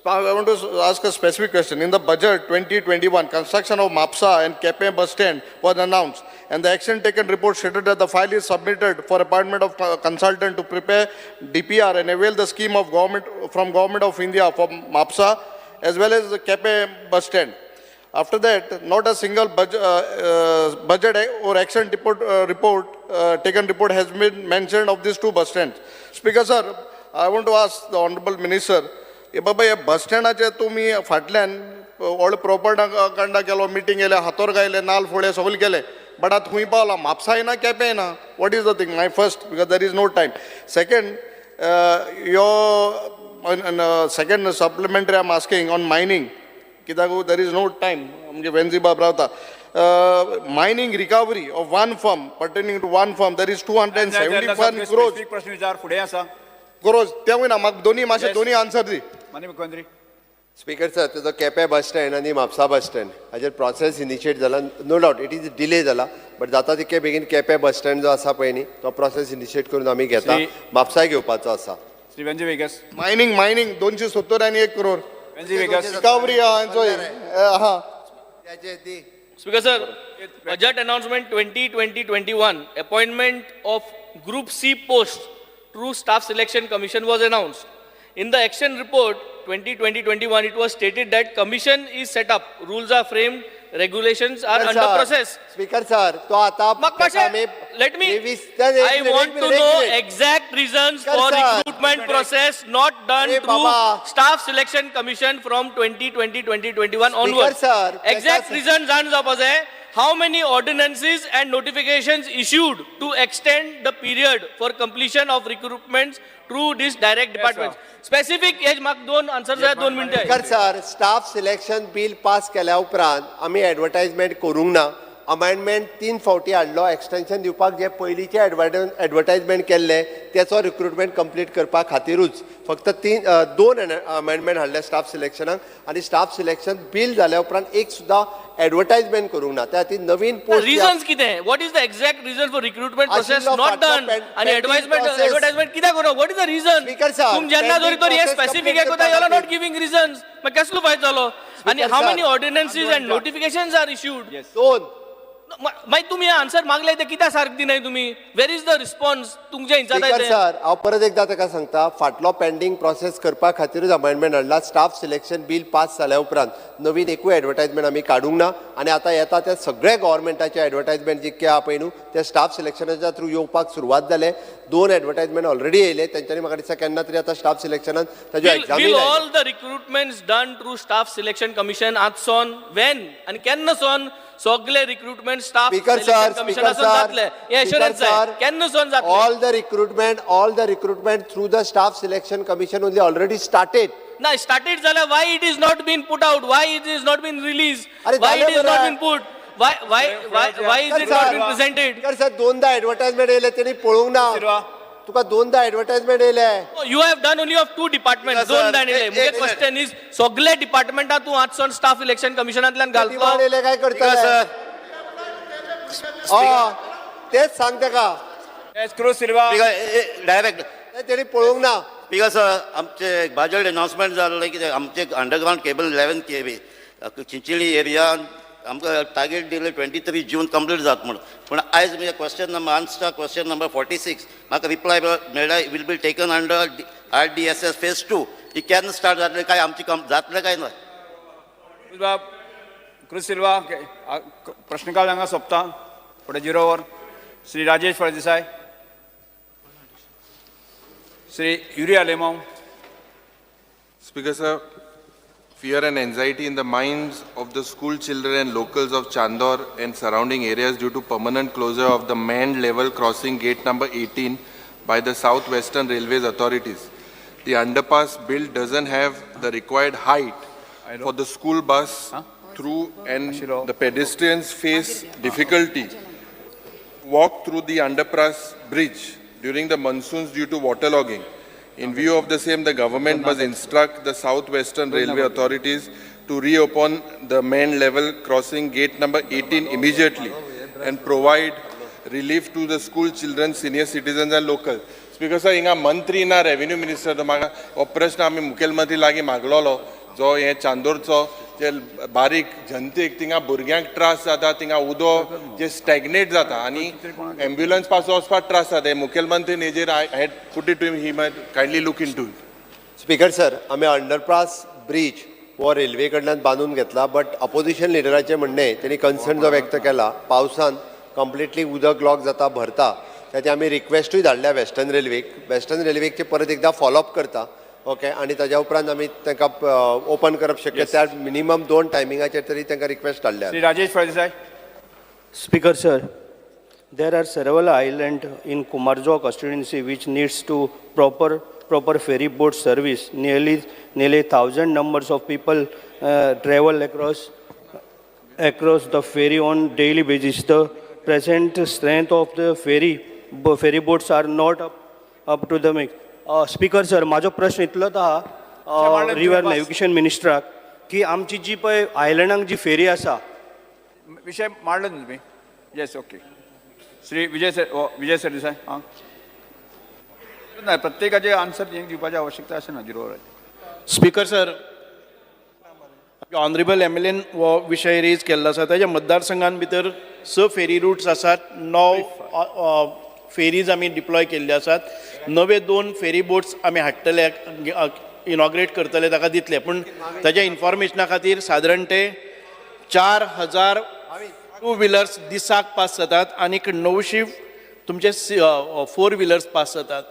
I want to ask a specific question. In the budget 2021, construction of MAPSA and KP bus stand was announced, and the action taken report stated that the file is submitted for appointment of consultant to prepare DPR and avail the scheme of Government of India for MAPSA as well as the KP bus stand. After that, not a single budget or action taken report has been mentioned of these two bus stands. Speaker sir, I want to ask the Honorable Minister, बाबा हे बस स्टँडाचे तुम्ही फाटल्यान all प्रोपरकांडा केलो meeting केले हातोर गायले नाल फोडे सगळे केले but आतां खूंय पावला म्हापसाय ना केपेंय ना what is the thing my first because there is no time second second supplementary I am asking on mining कित्याक देर इज नो टायम आमगे वेन्जी बाब रावता mining recovery of one firm pertaining to one firm there is 271 crores प्रश्न विचार फुडें आसा crores तेवूय ना म्हाका दोनी मातशें दोनी आन्सर दी माननीय मुख्यमंत्री. स्पीकर सर तुजो केपें बस स्टँड आनी म्हापसा बस स्टँड हाजेर प्रोसेस इनिशिएट जाला no doubt it is delay जाला बट जाता तितके बेगीन केपें बस स्टँड जो आसा पळय न्ही तो प्रोसेस इनिशिएट करून आमी घेता म्हापसाय घेवपाचो आसा. श्री वेंजी वेगस. मायनींग 270 आणि 1 crore वेंजी वेगस. रिकवरी हा Speaker sir, budget announcement 2020-21 appointment of Group C post through Staff Selection Commission was announced. In the action report 2020-21, it was stated that commission is set up, rules are framed, regulations are under process. Speaker sir तो आता Let me. I want to know exact reasons for recruitment process not done through Staff Selection Commission from 2020-2021 onwards. Exact reasons जाण जावपाक जाय. How many ordinances and notifications issued to extend the period for completion of recruitments through this direct departments? Specific age mark दोन answers आहे 2 मिनिटं. Speaker sir staff selection bill pass केल्या उपरांत आमी advertisement करूंक ना. अमेंडमेंट 3 फावटी हाडलो एक्सटेंशन दिवपाक जे पयलींचे एडवर्टायजमेंट केल्ले त्याचो रिक्रुटमेंट कंप्लीट करपा खातीरूच फक्त 2 अमेंडमेंट हाडले स्टाफ सिलेक्शनाक आनी स्टाफ सिलेक्शन बिल जाल्या उपरांत एक सुद्दां एडवर्टायजमेंट करूंक ना. त्या खातीर नवीन पोस्ट Reasons कितें? What is the exact reason for recruitment process not done? आणि advertisement कित्याक करो? What is the reason? Speaker sir, तुम जेन्ना जरी तर हे specific एक होता, you are not giving reasons. मग कसलो फायदो जालो? आणि how many ordinances and notifications are issued? 2 मागीर तुमी आन्सर मागले ते कित्याक सारक दिनाय तुमी? Where is the response? तुमच्या हिंसात स्पीकर सर हांव परत एकदा ताका सांगता फाटलो पेंडींग प्रोसेस करपा खातीरूच अमेंडमेंट हाडला. स्टाफ सिलेक्शन बिल पास जाल्या उपरांत नवीन एकूय एडवर्टायजमेंट आमी काडूंक ना आनी आतां येता ते सगळे गव्हर्मेंटाचे एडवर्टायजमेंट जितके आहा पळय न्हू ते स्टाफ सिलेक्शनाच्या थ्रू येवपाक सुरवात जाले. 2 एडवर्टायजमेंट ऑलरेडी येयले तेंच्यांनी म्हाका दिसता केन्ना तरी आतां स्टाफ सिलेक्शनान ताज्यो एग्जामी will all the recruitments done through staff selection commission आजसोन when आणि केन्नासोन सगळे रिक्रुटमेंट स्टाफ सिलेक्शन कमिशनासून जातले हे एश्योरन्स जाय. केन्नासोन जातले? all the recruitment through the staff selection commission only already started. ना started जाल्यार why it is not been put out, why it is not been released, why it is not been put, why is it not been presented? Speaker sir 2दा advertisement येयले तेणी पळोवंक ना. तुका 2दा advertisement येयले. You have done only of 2 departments. दोन येयले. मुगे क्वेश्चन इज सगळे डिपार्टमेंटा तू आजसोन स्टाफ इलेक्शन कमिशनांतल्यान घालतो येयले काय करता तेच सांग ताका डायरेक्ट तेणी पळोवंक ना. स्पीकर सर आमचे बजेट अनाउन्समेंट जाल्लें कितें आमचे अंडरग्राउंड केबल 11 kV चिंचोली एरियान आमकां टार्गेट दिलें 23 जून कंप्लीट जाता म्हणून पूण आयज म्हजे क्वेश्चन नंबर 46 म्हाका रिप्लाय मेळ्ळा will be taken under RDSS phase 2 ही केन्ना स्टार्ट जातलें काय आमची जातलें काय ना. क्रुज सिल्वा प्रश्नकाल हांगा सोंपता. फुडें 0 वर Shri Rajesh Phaldesai. Shri Yuri Alemao. Speaker sir, fear and anxiety in the minds of the school children and locals of Chandor and surrounding areas due to permanent closure of the manned level crossing gate number 18 by the Southwestern Railways authorities. The underpass built doesn't have the required height for the school bus through, and the pedestrians face difficulty walk through the underpass bridge during the monsoons due to waterlogging. In view of the same, the government must instruct the Southwestern Railway authorities to reopen the main level crossing gate number 18 immediately and provide relief to the school children, senior citizens and locals. Speaker sir, हिंगा मंत्री ना revenue minister तो म्हाका हो प्रश्न आमी मुखेलमंत्री लागीं मागलोलो जो हे चांदोरचो जे बारीक जनतेक थिंगा भुरग्यांक त्रास जाता थिंगा उदो जे स्टॅग्नेट जाता आनी एम्ब्युलन्स पास वचपाक त्रास जाता हे मुखेलमंत्रीन हेजेर I had put it to he might kindly look into it. Speaker sir, आम्ही अंडरपास ब्रिज हो रेल्वे कडल्यान बांधून घेतला, बट अपोजिशन लिडराचे म्हणणे त्यांनी कन्सर्न जो व्यक्त केला, पावसान कंप्लिटली उदक लॉक जाता भरता, त्याची आम्ही रिक्वेस्टूय धाडल्या वेस्टर्न रेल्वेक ते परत एकदा फॉलोअप करता. ओके, आणि ताज्या उपरांत आमी तांकां ओपन करप शक्य त्या मिनिमम 2 टायमिंगाचेर तरी तांकां रिक्वेस्ट धाडल्या. Shri Rajesh Phaldesai. Speaker sir, there are several islands in Kumarjo constituency which needs to proper ferry boat service. Nearly 1,000 numbers of people travel across the ferry on daily basis. The present strength of the ferry boats are not up to the make. Speaker sir, माझो प्रश्न इतलोच आहा river navigation मिनिस्टराक की आमची जी पळय आयलंडांक जी फेरी आसा. विषय मांडलो न्ही तुम्ही. Yes, okay. श्री विजय सरदेसाय. हां, नाही, प्रत्येकाचे आन्सर दिवपाची आवश्यकता असे ना. स्पीकर सर, ऑनरेबल MLA हो विशय रेज केल्लो आसा. ताच्या मतदारसंघान भितर 6 फेरी रूट्स आसात, 9 फेरीज आमी डिप्लॉय केल्ले आसात. नवे 2 फेरी बोट्स आमी हाडटले, इनॉग्रेट करतले, ताका दितले. पूण ताच्या इन्फॉर्मेशना खातीर सादारण ते 4,000 टू व्हिलर्स दिसाक पास जातात आनी 900 तुमचे 4 व्हिलर्स पास जातात.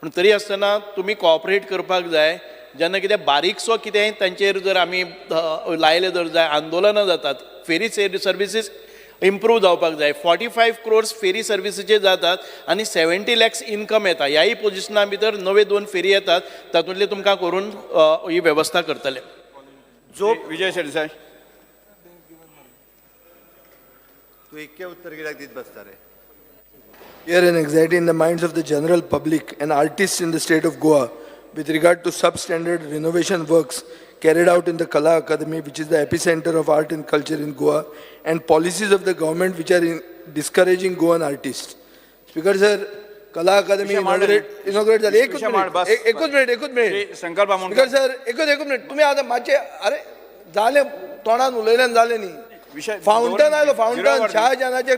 पूण तरी आसतना तुमी कॉपरेट करपाक जाय. जेन्ना कितें बारीकसो कितेंय तांचेर जर आमी लायले जर जाय, आंदोलनां जातात, फेरी सर्विसीस इम्प्रूव जावपाक जाय. 45 crores फेरी सर्विसीचे जातात आनी 70 lakhs इनकम येता. ह्याय पोजिशना भितर नवे 2 फेरी येतात, तातूंतले तुमकां करून ही वेवस्था करतले. जो विजय सरदेसाय. तू इतके उत्तर कित्याक दीत बसता रे? Fear and anxiety in the minds of the general public and artists in the state of Goa with regard to substandard renovation works carried out in the Kala Academy, which is the epicenter of art and culture in Goa, and policies of the government which are discouraging Goan artists. Speaker sir, Kala Academy inaugurate झाली. एकूच minute. संकल्प Amonkar. Speaker sir, एकूच minute. तुम्ही आता मातशे अरे झाले तोंडान उलयल्यान झाले न्ही. फाउंटन आयलो, फाउंटन शहाजहानाचे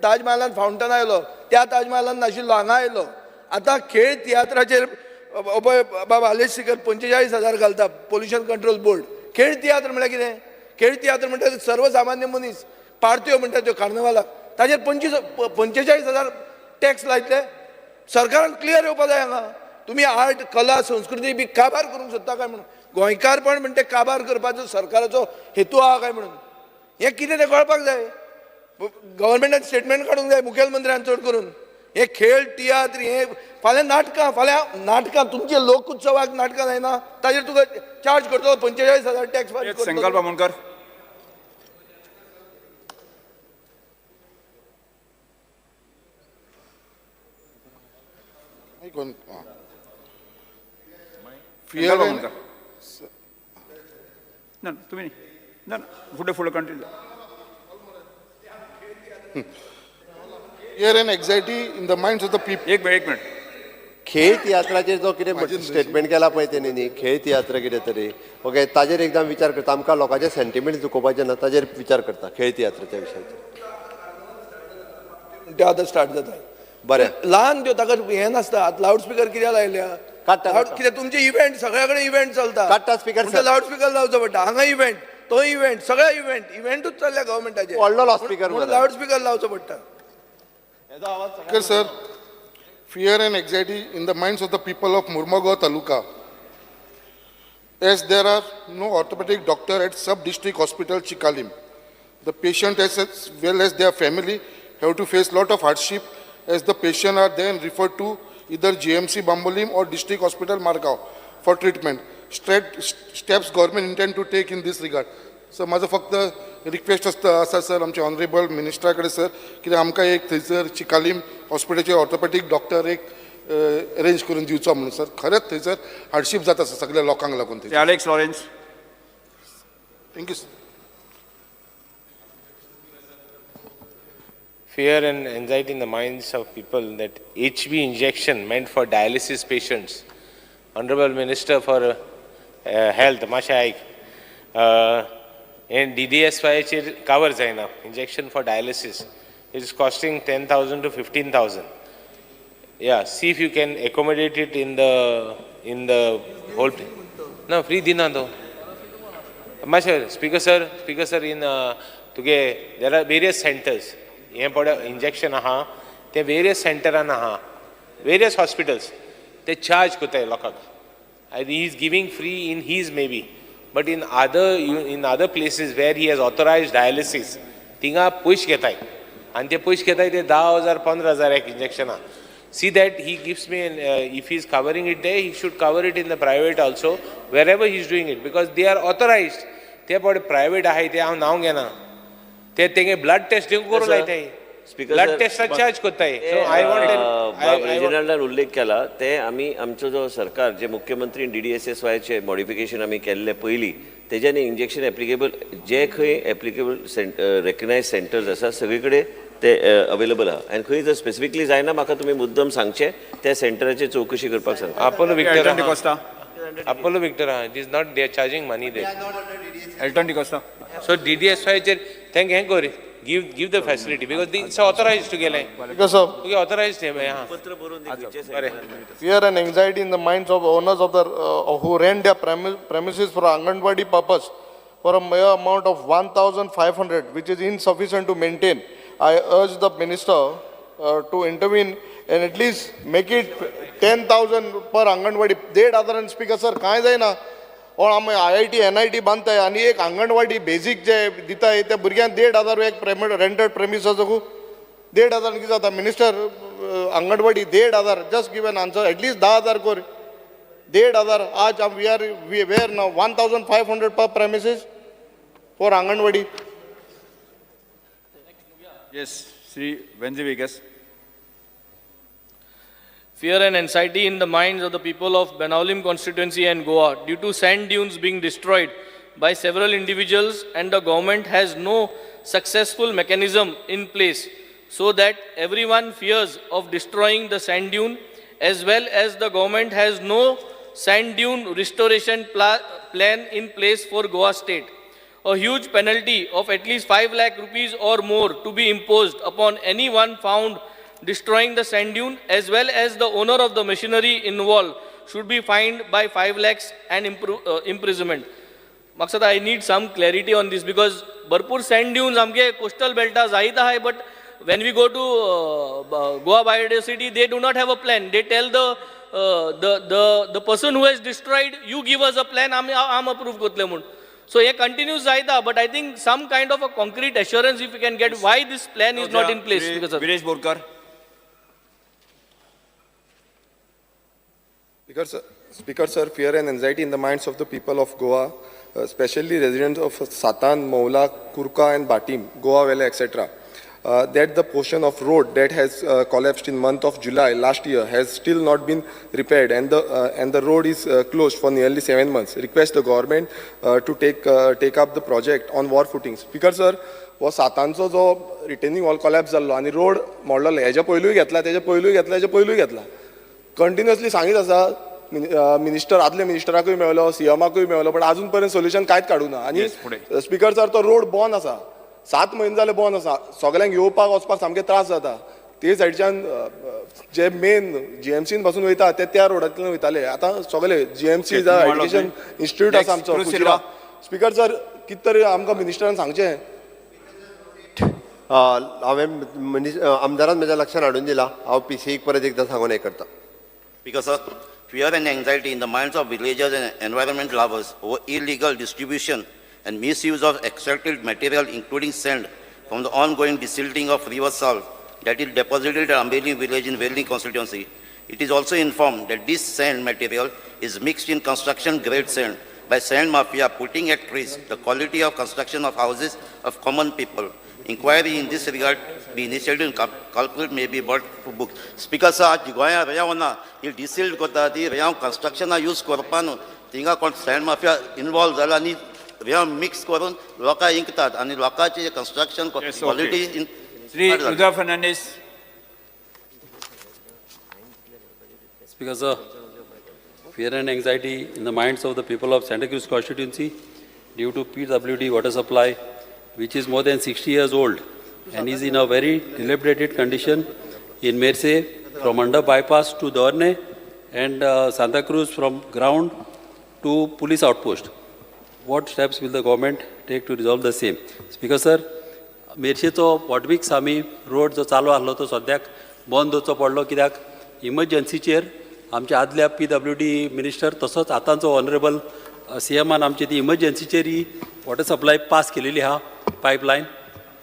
ताजमहालान फाउंटन आयलो, त्या ताजमहालान नाशिल्लो, हांगा आयलो. आता खेळ तियात्राचेर बाबा हालेश सिकर 45,000 घालता पोल्युशन कंट्रोल बोर्ड. खेळ तियात्र म्हळ्यार कितें? खेळ तियात्र म्हणटा सर्वसामान्य मनीस पार्ट्यो म्हणटा त्यो कार्नवालाक, ताचेर 45,000 टॅक्स लायतले. सरकारान क्लियर येवपा जाय हांगा. तुमी आर्ट, कला, संस्कृती बी काबार करूंक सोदता काय म्हणून? गोंयकारपण म्हणटा काबार करपाचो सरकाराचो हेतू आहा काय म्हणून? हें कितें तें कळपाक जाय. गव्हर्मेंटान स्टेटमेंट काडूंक जाय मुखेलमंत्र्यान चड करून. हे खेळ तियात्र हे फाल्यां नाटकां तुमचे लोकोत्सवाक नाटकां जायना, ताजेर तुका चार्ज करतलो 45,000 टॅक्स. संकल्प आमोणकर. Fear and ना तुम्ही ना फुडें continue. fear and anxiety in the minds of the people. एक मिनिट. खेळ तियात्राचेर जो कितें स्टेटमेंट केला पळय तेणी न्ही, खेळ तियात्र कितें तरी, ओके, ताजेर एकदम विचार करता. आमकां लोकांचे सेंटिमेंट दुखोवपाचे ना, ताजेर विचार करता खेळ तियात्राच्या विशयाचेर. ते आतां स्टार्ट जाता. बरें, ल्हान त्यो ताका हें नासता. आतां लावड स्पिकर कित्याक लायल्या? कित्याक तुमचे इव्हेंट सगळ्या कडेन इव्हेंट चलता. काडटा स्पीकर सर. लावड स्पिकर लावचो पडटा. हांगा इव्हेंट, तो इव्हेंट, सगळ्या इव्हेंटूच चल्ल्या गव्हर्मेंटाचे. व्हडलो लावड स्पिकर लावड स्पिकर लावचो पडटा. Speaker sir, fear and anxiety in the minds of the people of Murmagaon Taluka, as there are no orthopedic doctor at sub-district hospital Chikalim. The patient as well as their family have to face lot of hardship, as the patient are then referred to either GMC Bambolim or district hospital Margao for treatment. Steps government intend to take in this regard. So माझं फक्त request असा sir आमचे honourable मिनिस्टराकडे sir कित्याक आमकां एक थंयसर Chicalim हॉस्पिटलाचे orthopaedic doctor एक arrange करून दिवचो म्हणून सर खरेंच थंयसर हार्डशीप जाता सर सगळ्या लोकांक लागून थंय. Alex Lawrence. Thank you sir. Fear and anxiety in the minds of people that HB injection meant for dialysis patients. Honorable Minister for Health, Masha Aik, and DDSY cover जायना injection for dialysis. It is costing 10,000 to 15,000. Yeah, see if you can accommodate it in the whole. No, free dina do. Masha, speaker sir, in there are various centers. हे पड injection आहा ते various सेंटरान आहा various hospitals ते charge कोताय लोकांक. He is giving free in his maybe, but in other places where he has authorized dialysis थिंगा पयशे घेताय आनी ते पयशे घेताय ते 10,000 15,000 एक इंजेक्शना. See that he gives me if he is covering it there, he should cover it in the private also wherever he is doing it, because they are authorized. ते पड प्रायवेट आहाय ते हांव नांव घेना ते तेगे ब्लड टेस्ट करून लायताय ब्लड टेस्ट चार्ज कोत्ताय. सो आय वांट रिजनलान उल्लेख केला ते आमी आमचो जो सरकार जे मुख्यमंत्री DDSSY चे मॉडिफिकेशन आमी केल्ले पयलीं तेज्यानी इंजेक्शन एप्लिकेबल जे खंय एप्लिकेबल रेकग्नायज सेंटर्स आसा सगळे कडेन ते अवेलेबल आहा आनी खंय जर स्पेसिफिकली जायना म्हाका तुमी मुद्दम सांगचे त्या सेंटराची चवकशी करपाक सांगता. Apollo Victor, it is not they are charging money there. Elton Costa. So DDSY thank you, give the facility because it's authorized to get because of authorized hai. fear and anxiety in the minds of owners of the who rent their premises for Anganwadi purpose for a mere amount of 1,500, which is insufficient to maintain. I urge the minister to intervene and at least make it 10,000 per Anganwadi. 1,500 speaker sir काय जायना और आम IIT NIT बांधताय आणि एक anganwadi basic जे दिताय त्या भुरग्यांक 1,500 एक रेंटेड प्रेमिस आसा 1,500 कितें जाता minister anganwadi 1,500 just give an answer एटलीस्ट 10,000 कर 1,500 आज we were now 1,500 per premises for anganwadi. Yes, Sri Venzi Vegas. Fear and anxiety in the minds of the people of Benaulim constituency and Goa due to sand dunes being destroyed by several individuals, and the government has no successful mechanism in place, so that everyone fears of destroying the sand dune, as well as the government has no sand dune restoration plan in place for Goa state. A huge penalty of at least 5 lakh rupees or more to be imposed upon anyone found destroying the sand dune, as well as the owner of the machinery involved should be fined by 5 lakhs and imprisonment. Maksad, I need some clarity on this because Barpur sand dunes amke coastal belta zaida hai, but when we go to Goa Biodiversity, they do not have a plan. They tell the person who has destroyed, you give us a plan, am approve kotle mun. So it continues zaida, but I think some kind of a concrete assurance if we can get why this plan is not in place. Viresh Borkar. Speaker sir, fear and anxiety in the minds of the people of Goa, especially residents of Satan, Maula, Kurka and Batim, Goa Valley, etc. That the portion of road that has collapsed in month of July last year has still not been repaired, and the road is closed for nearly 7 months. Request the government to take up the project on war footing. Speaker sir, वो सातांचो जो retaining wall collapse जाल्लो आनी road मोडलेलो हेज्या पयलूय घेतला तेज्या पयलूय घेतला continuously सांगीत आसा मिनिस्टर आदले मिनिस्टराकूय मेळलो CMाकूय मेळलो पण अजून पर्यंत सोल्युशन कांयच काडूना आनी स्पीकर सर तो रोड बंद आसा 7 म्हयने जाले बंद आसा सगळ्यांक येवपाक वचपाक सामके त्रास जाता ते सायडीच्यान जे मेन GMCन पासून वयता ते त्या रोडांतल्यान वयताले आतां सगळे GMC एज्युकेशन इन्स्टिट्यूट आसा आमचो स्पीकर सर कितें तरी आमकां मिनिस्टरान सांगचें हांवें आमदारान म्हज्या लक्षांत हाडून दिला. हांव PCAक परत एकदां सांगून हें करता. Because of fear and anxiety in the minds of villagers and environment lovers over illegal distribution and misuse of extracted material, including sand, from the ongoing desilting of river salt that is deposited at Ambeli village in Velli constituency. It is also informed that this sand material is mixed in construction grade sand by sand mafia, putting at risk the quality of construction of houses of common people. Inquiry in this regard be initiated and culprit may be brought to book. Speaker sir, Goya Rayavana, he distilled Kotati, Rayam construction use Korpano, Tinga called sand mafia involved Alani, Rayam mix Koron, Loka Inktat, and Lokachi construction quality in Sri Uda Fernandez. Speaker sir, fear and anxiety in the minds of the people of Santa Cruz constituency due to PWD water supply, which is more than 60 years old and is in a very dilapidated condition in Merce from under bypass to Dorne and Santa Cruz from ground to police outpost. What steps will the government take to resolve the same? Speaker sir, मेर्शेचो वॉटवीक सामी road जो चालू आसलो तो सद्याक बंद दवरचो पडलो कित्याक इमर्जन्सीचेर आमच्या आदल्या PWD मिनिस्टर तसोच आतांचो ऑनरेबल CMान आमची ती इमर्जन्सीचेर ही वॉटर सप्लाय पास केलेली आहा पायपलायन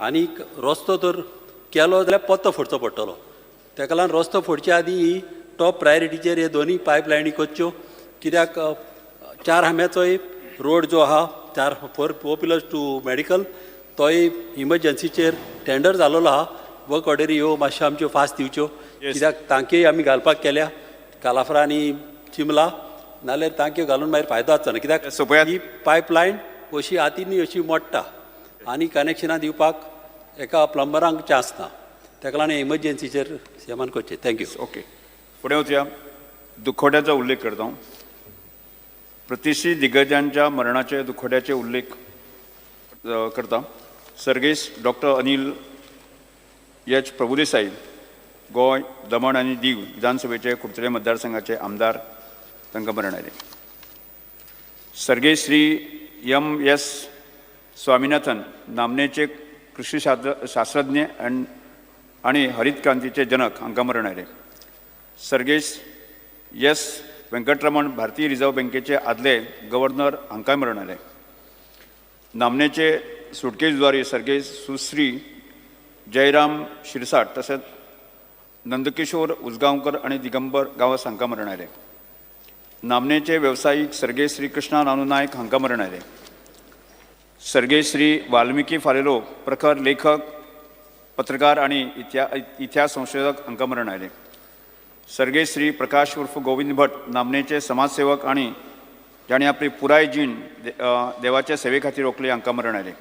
आनी रस्तो तर केलो जाल्यार पत्तो फोडचो पडटलो तेका लागून रस्तो फोडचे आदी ही टॉप प्रायोरिटीचेर हे दोनूय पायपलायनी करच्यो कित्याक 4 हांब्याचोय रोड जो आहा 4 पिलर्स टू मेडिकल तोय इमर्जन्सीचेर टेंडर जाल्लो आहा वर्क ऑर्डरी ह्यो मातश्यो आमच्यो फास्ट दिवच्यो कित्याक तांक्योय आमी घालपाक केल्या कालाफ्रा आनी चिमला नाल्यार तांक्यो घालून मागीर फायदो जाता कित्याक ही पायपलायन अशी हातींनी अशी मोडटा आनी कनेक्शनां दिवपाक एका प्लंबरांक चान्स ना तेका लागून इमर्जन्सीचेर सेमान करचें. थँक्यू. ओके, फुडें वचया. दुखोड्याचो उल्लेख करता. प्रतिश्ठीत दिग्गजांच्या मरणाचे दुखोड्याचे उल्लेख करता. सर्गेस डॉक्टर अनिल H. प्रभुदेसाई, गोंय, दमण आनी दीव विधानसभेचे कुडचडे मतदारसंघाचे आमदार, तांकां मरण आयलें. सर्गेस श्री M.S. स्वामिनाथन, नामनेचे कृषी शास्त्रज्ञ आनी हरीत क्रांतीचे जनक, हांकां मरण आयलें. सर्गेस S. वेंकटरमण, भारतीय रिझर्व्ह बँकेचे आदले गव्हर्नर, हांकांय मरण आयलें. नामनेचे सुटकेस जुवारी सर्गेस सुश्री जयराम शिरसाट तसेच नंदकिशोर उजगांवकर आणि दिगंबर गांवस हांकां मरण आयलें. नामनेचे वेवसायीक सर्गेस श्री कृष्णा नानू नायक हांकां मरण आयलें. सर्गेस श्री वाल्मिकी फालेलो, प्रखर लेखक, पत्रकार आणि इतिहास संशोधक हांकां मरण आयलें. सर्गेस श्री प्रकाश उर्फ गोविंद भट, नामनेचे समाजसेवक आणि जाणी आपली पुराय जीण देवाच्या सेवे खातीर ओंपली, हांकां मरण आयलें.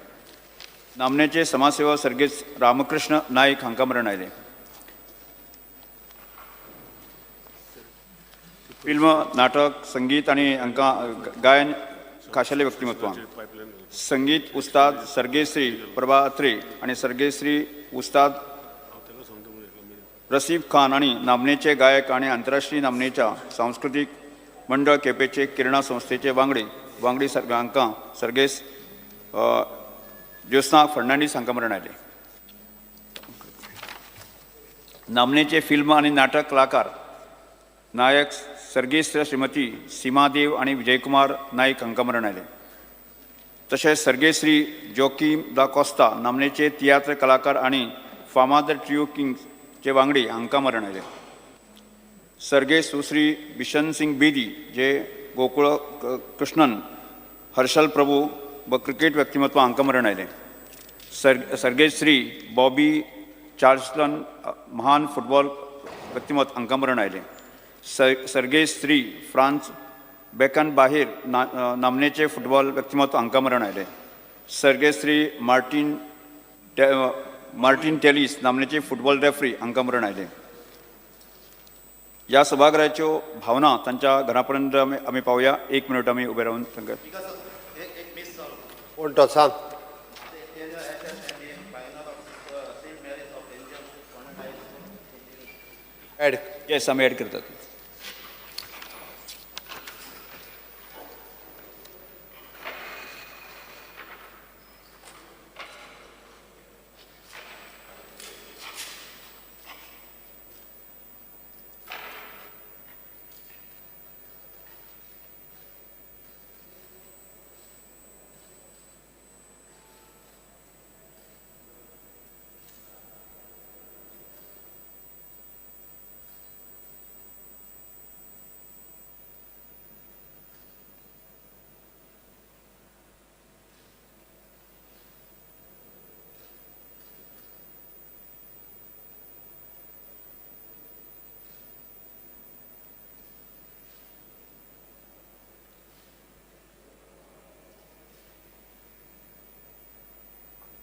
नामनेचे समाजसेवक सर्गेस रामकृष्ण नायक हांकां मरण आयलें. फिल्म, नाटक, संगीत आणि हांकां गायन खाशेले व्यक्तिमत्वां. संगीत उस्ताद सर्गेस श्री प्रभा अत्रे आणि सर्गेस श्री उस्ताद रसीफ खान आणि नामनेचे गायक आणि आंतरराष्ट्रीय नामनेच्या सांस्कृतिक मंडळ केपेचे किरणा संस्थेचे वांगडी हांकां सर्गेस ज्योत्स्ना फर्नांडीस हांकां मरण आयलें. नामनेचे फिल्म आणि नाटक कलाकार नायक सर्गेस श्रीमती सीमादेव आणि विजयकुमार नाईक हांकां मरण आयलें. तशेंच सर्गेस श्री जोकीम दा कोस्ता, नामनेचे तियात्र कलाकार आणि फामाद ट्रिओ किंग्सचे वांगडी, हांकां मरण आयलें. सर्गेस सुश्री बिशन सिंग बेदी, जे गोकुळ कृष्णन, हर्षल प्रभू व क्रिकेट व्यक्तिमत्व, हांकां मरण आयलें. सर्गेस श्री बॉबी चार्ल्सन, महान फुटबॉल व्यक्तिमत्व, हांकां मरण आयलें. सर्गेस श्री फ्रांस बेकन बाहेर, नामनेचे फुटबॉल व्यक्तिमत्व, हांकां मरण आयलें. सर्गेस श्री मार्टिन टेलिस, नामनेचे फुटबॉल रेफरी, हांकां मरण आयलें. ह्या सभागृहाच्यो भावना तांच्या घरापर्यंत आमी पावया. 1 मिनट आमी उबे रावन तांकां कोण तो सांग. ऍड येस, आमी ऍड करतात.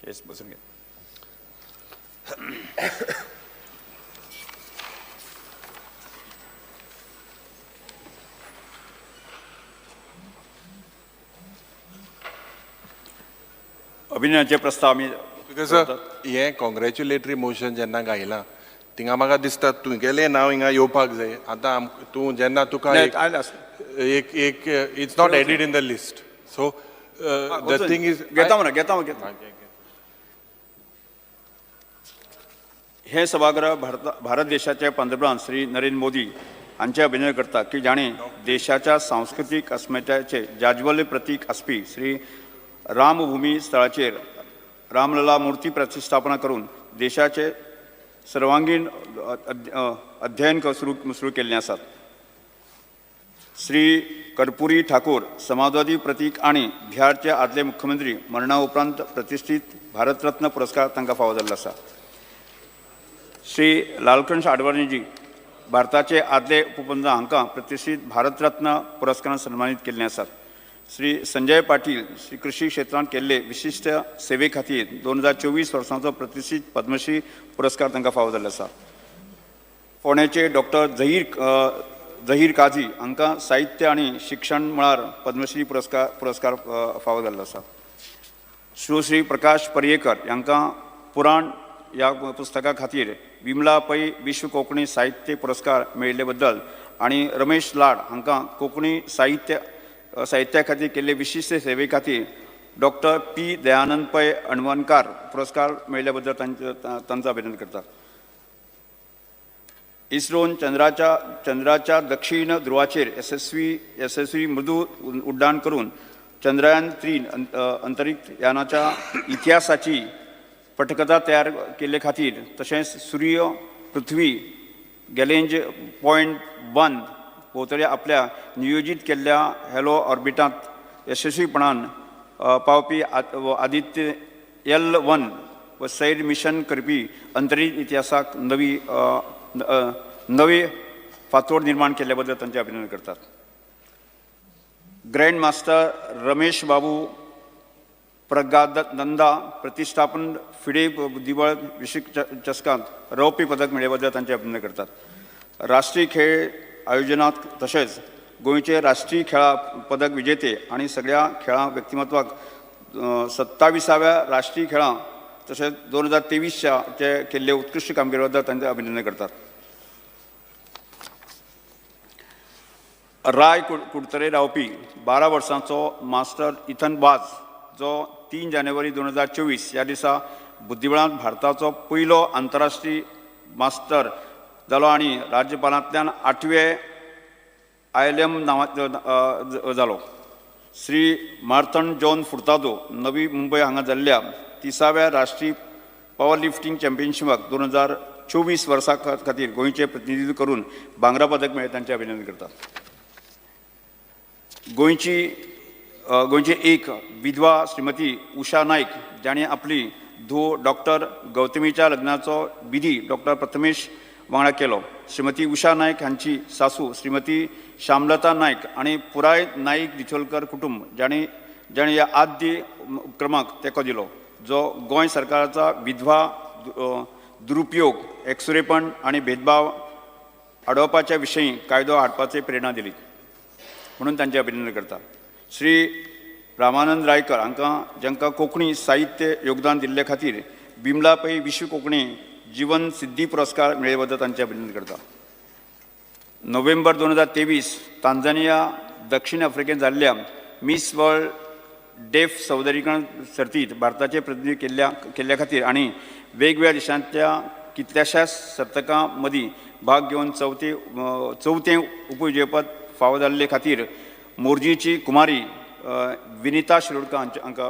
येस बसून घे. अभिनयाचे प्रस्ताव आम्ही बिकॉज हे कॉंग्रॅच्युलेटरी मोशन जेन्ना गायला थिंगा म्हाका दिसता तुगेलें नांव हिंगा येवपाक जाय. आतां तूं जेन्ना तुका एक it's not added in the list. So the thing is घेता. हे सभागृह भारत देशाचे पंतप्रधान श्री नरेंद्र मोदी हांचे अभिनय करता की जाणे देशाच्या सांस्कृतिक अस्मितायेचे जाज्वल्य प्रतीक आसपी श्री रामभूमी स्थळाचेर रामलला मूर्ती प्रतिष्ठापना करून देशाचे सर्वांगीण अध्ययन सुरू केल्ले आसात. श्री कर्पुरी ठाकूर समाजवादी प्रतीक आणि बिहारचे आदले मुख्यमंत्री मरणा उपरांत प्रतिष्ठीत भारतरत्न पुरस्कार तांकां फावो जाल्लो आसा. श्री लालकृष्ण आडवाणीजी भारताचे आदले उपप्रधान हांकां प्रतिष्ठीत भारतरत्न पुरस्कारान सन्मानीत केल्ले आसात. श्री संजय पाटील श्री कृषी क्षेत्रांत केल्ले विशिश्ट सेवे खातीर 2024 वर्साचो प्रतिष्ठीत पद्मश्री पुरस्कार तांकां फावो जाल्लो आसा. फोंडेचे डॉक्टर झहीर काझी हांकां साहित्य आनी शिक्षण मळार पद्मश्री पुरस्कार फावो जाल्लो आसा. श्री प्रकाश पर्येकर हांकां पुराण ह्या पुस्तका खातीर विमला पै विश्व कोंकणी साहित्य पुरस्कार मेळिल्ले बद्दल आनी रमेश लाड हांकां कोंकणी साहित्या खातीर केल्ले विशिश्ट सेवे खातीर डॉक्टर पी दयानंद पै अणवणकार पुरस्कार मेळिल्ल्या बद्दल तांचो अभिनंदन करतात. इस्रोन चंद्राच्या दक्षिण ध्रुवाचेर यशस्वी मृदू उड्डाण करून चंद्रयान 3 अंतरीक्ष यानाच्या इतिहासाची पटकथा तयार केल्ले खातीर तशेंच सूर्य पृथ्वी गॅलेंज .1 भोंवतणी आपल्या नियोजीत केल्ल्या हॅलो ऑर्बिटांत यशस्वीपणान पावपी आदित्य L1 व सैर मिशन करपी अंतरीक्ष इतिहासाक नवी फातोड निर्माण केल्ल्या बद्दल तांचे अभिनंदन करतात. ग्रँड मास्टर रमेश बाबू प्रज्ञानंदा प्रतिष्ठापन फिडे बुद्धिबळ विश्व चषकांत रौप्य पदक मेळ्ळे बद्दल तांचे अभिनंदन करतात. राष्ट्रीय खेळ आयोजनात तशेंच गोंयचे राष्ट्रीय खेळा पदक विजेते आणि सगळ्या खेळा व्यक्तिमत्वाक 27व्या राष्ट्रीय खेळां तशेंच 2023च्या केल्ले उत्कृश्ट कामगिरी बद्दल तांचे अभिनंदन करतात. राय कुडतरे रावपी 12 वर्सांचो मास्टर इथन बाज जो 3 जानेवारी 2024 ह्या दिसा बुद्धिबळांत भारताचो पयलो आंतरराष्ट्रीय मास्टर जालो आनी राज्यपालांतल्यान 8वें ILM नांवांचो जालो. श्री मार्थन जॉन फुर्तादो नवी मुंबय हांगा जाल्ल्या 30व्या राष्ट्रीय पावर लिफ्टिंग चॅम्पियनशिपाक 2024 वर्सा खातीर गोंयचें प्रतिनिधित्व करून भांगरा पदक मेळ्ळें तांचें अभिनंदन करतात. गोंयची एक विधवा श्रीमती उषा नायक जाणें आपली धूव डॉक्टर गौतमीच्या लग्नाचो विधी डॉक्टर प्रथमेश वांगडा केलो. श्रीमती उषा नायक हांची सासू श्रीमती श्यामलता नायक आनी पुराय नाईक दिचोलकर कुटुंब जाणें ह्या आद्य उपक्रमाक तेंको दिलो जो गोंय सरकाराचा विधवा दुरुपयोग एकसुरेपण आनी भेदभाव आडोवपाच्या विशयी कायदो हाडपाची प्रेरणा दिली म्हणून तांचे अभिनंदन करता. श्री रामानंद रायकर हांकां जांकां कोंकणी साहित्य योगदान दिल्ले खातीर बिमला पै विश्व कोंकणी जीवन सिद्धी पुरस्कार मेळ्ळे बद्दल तांचे अभिनंदन करता. नोव्हेंबर 2023 तांझानिया दक्षिण आफ्रिकेंत जाल्ल्या मिस वर्ल्ड डेफ सौंदर्यीकरण सर्तींत भारताचे प्रतिनिधित्व केल्ल्या खातीर आनी वेगवेगळ्या देशांतल्या कितल्याशाच सर्तकां मदीं भाग घेवन चवथें उपविजेतेपद फावो जाल्ले खातीर मोरजीची कुमारी विनिता शिरोडकर हांच्या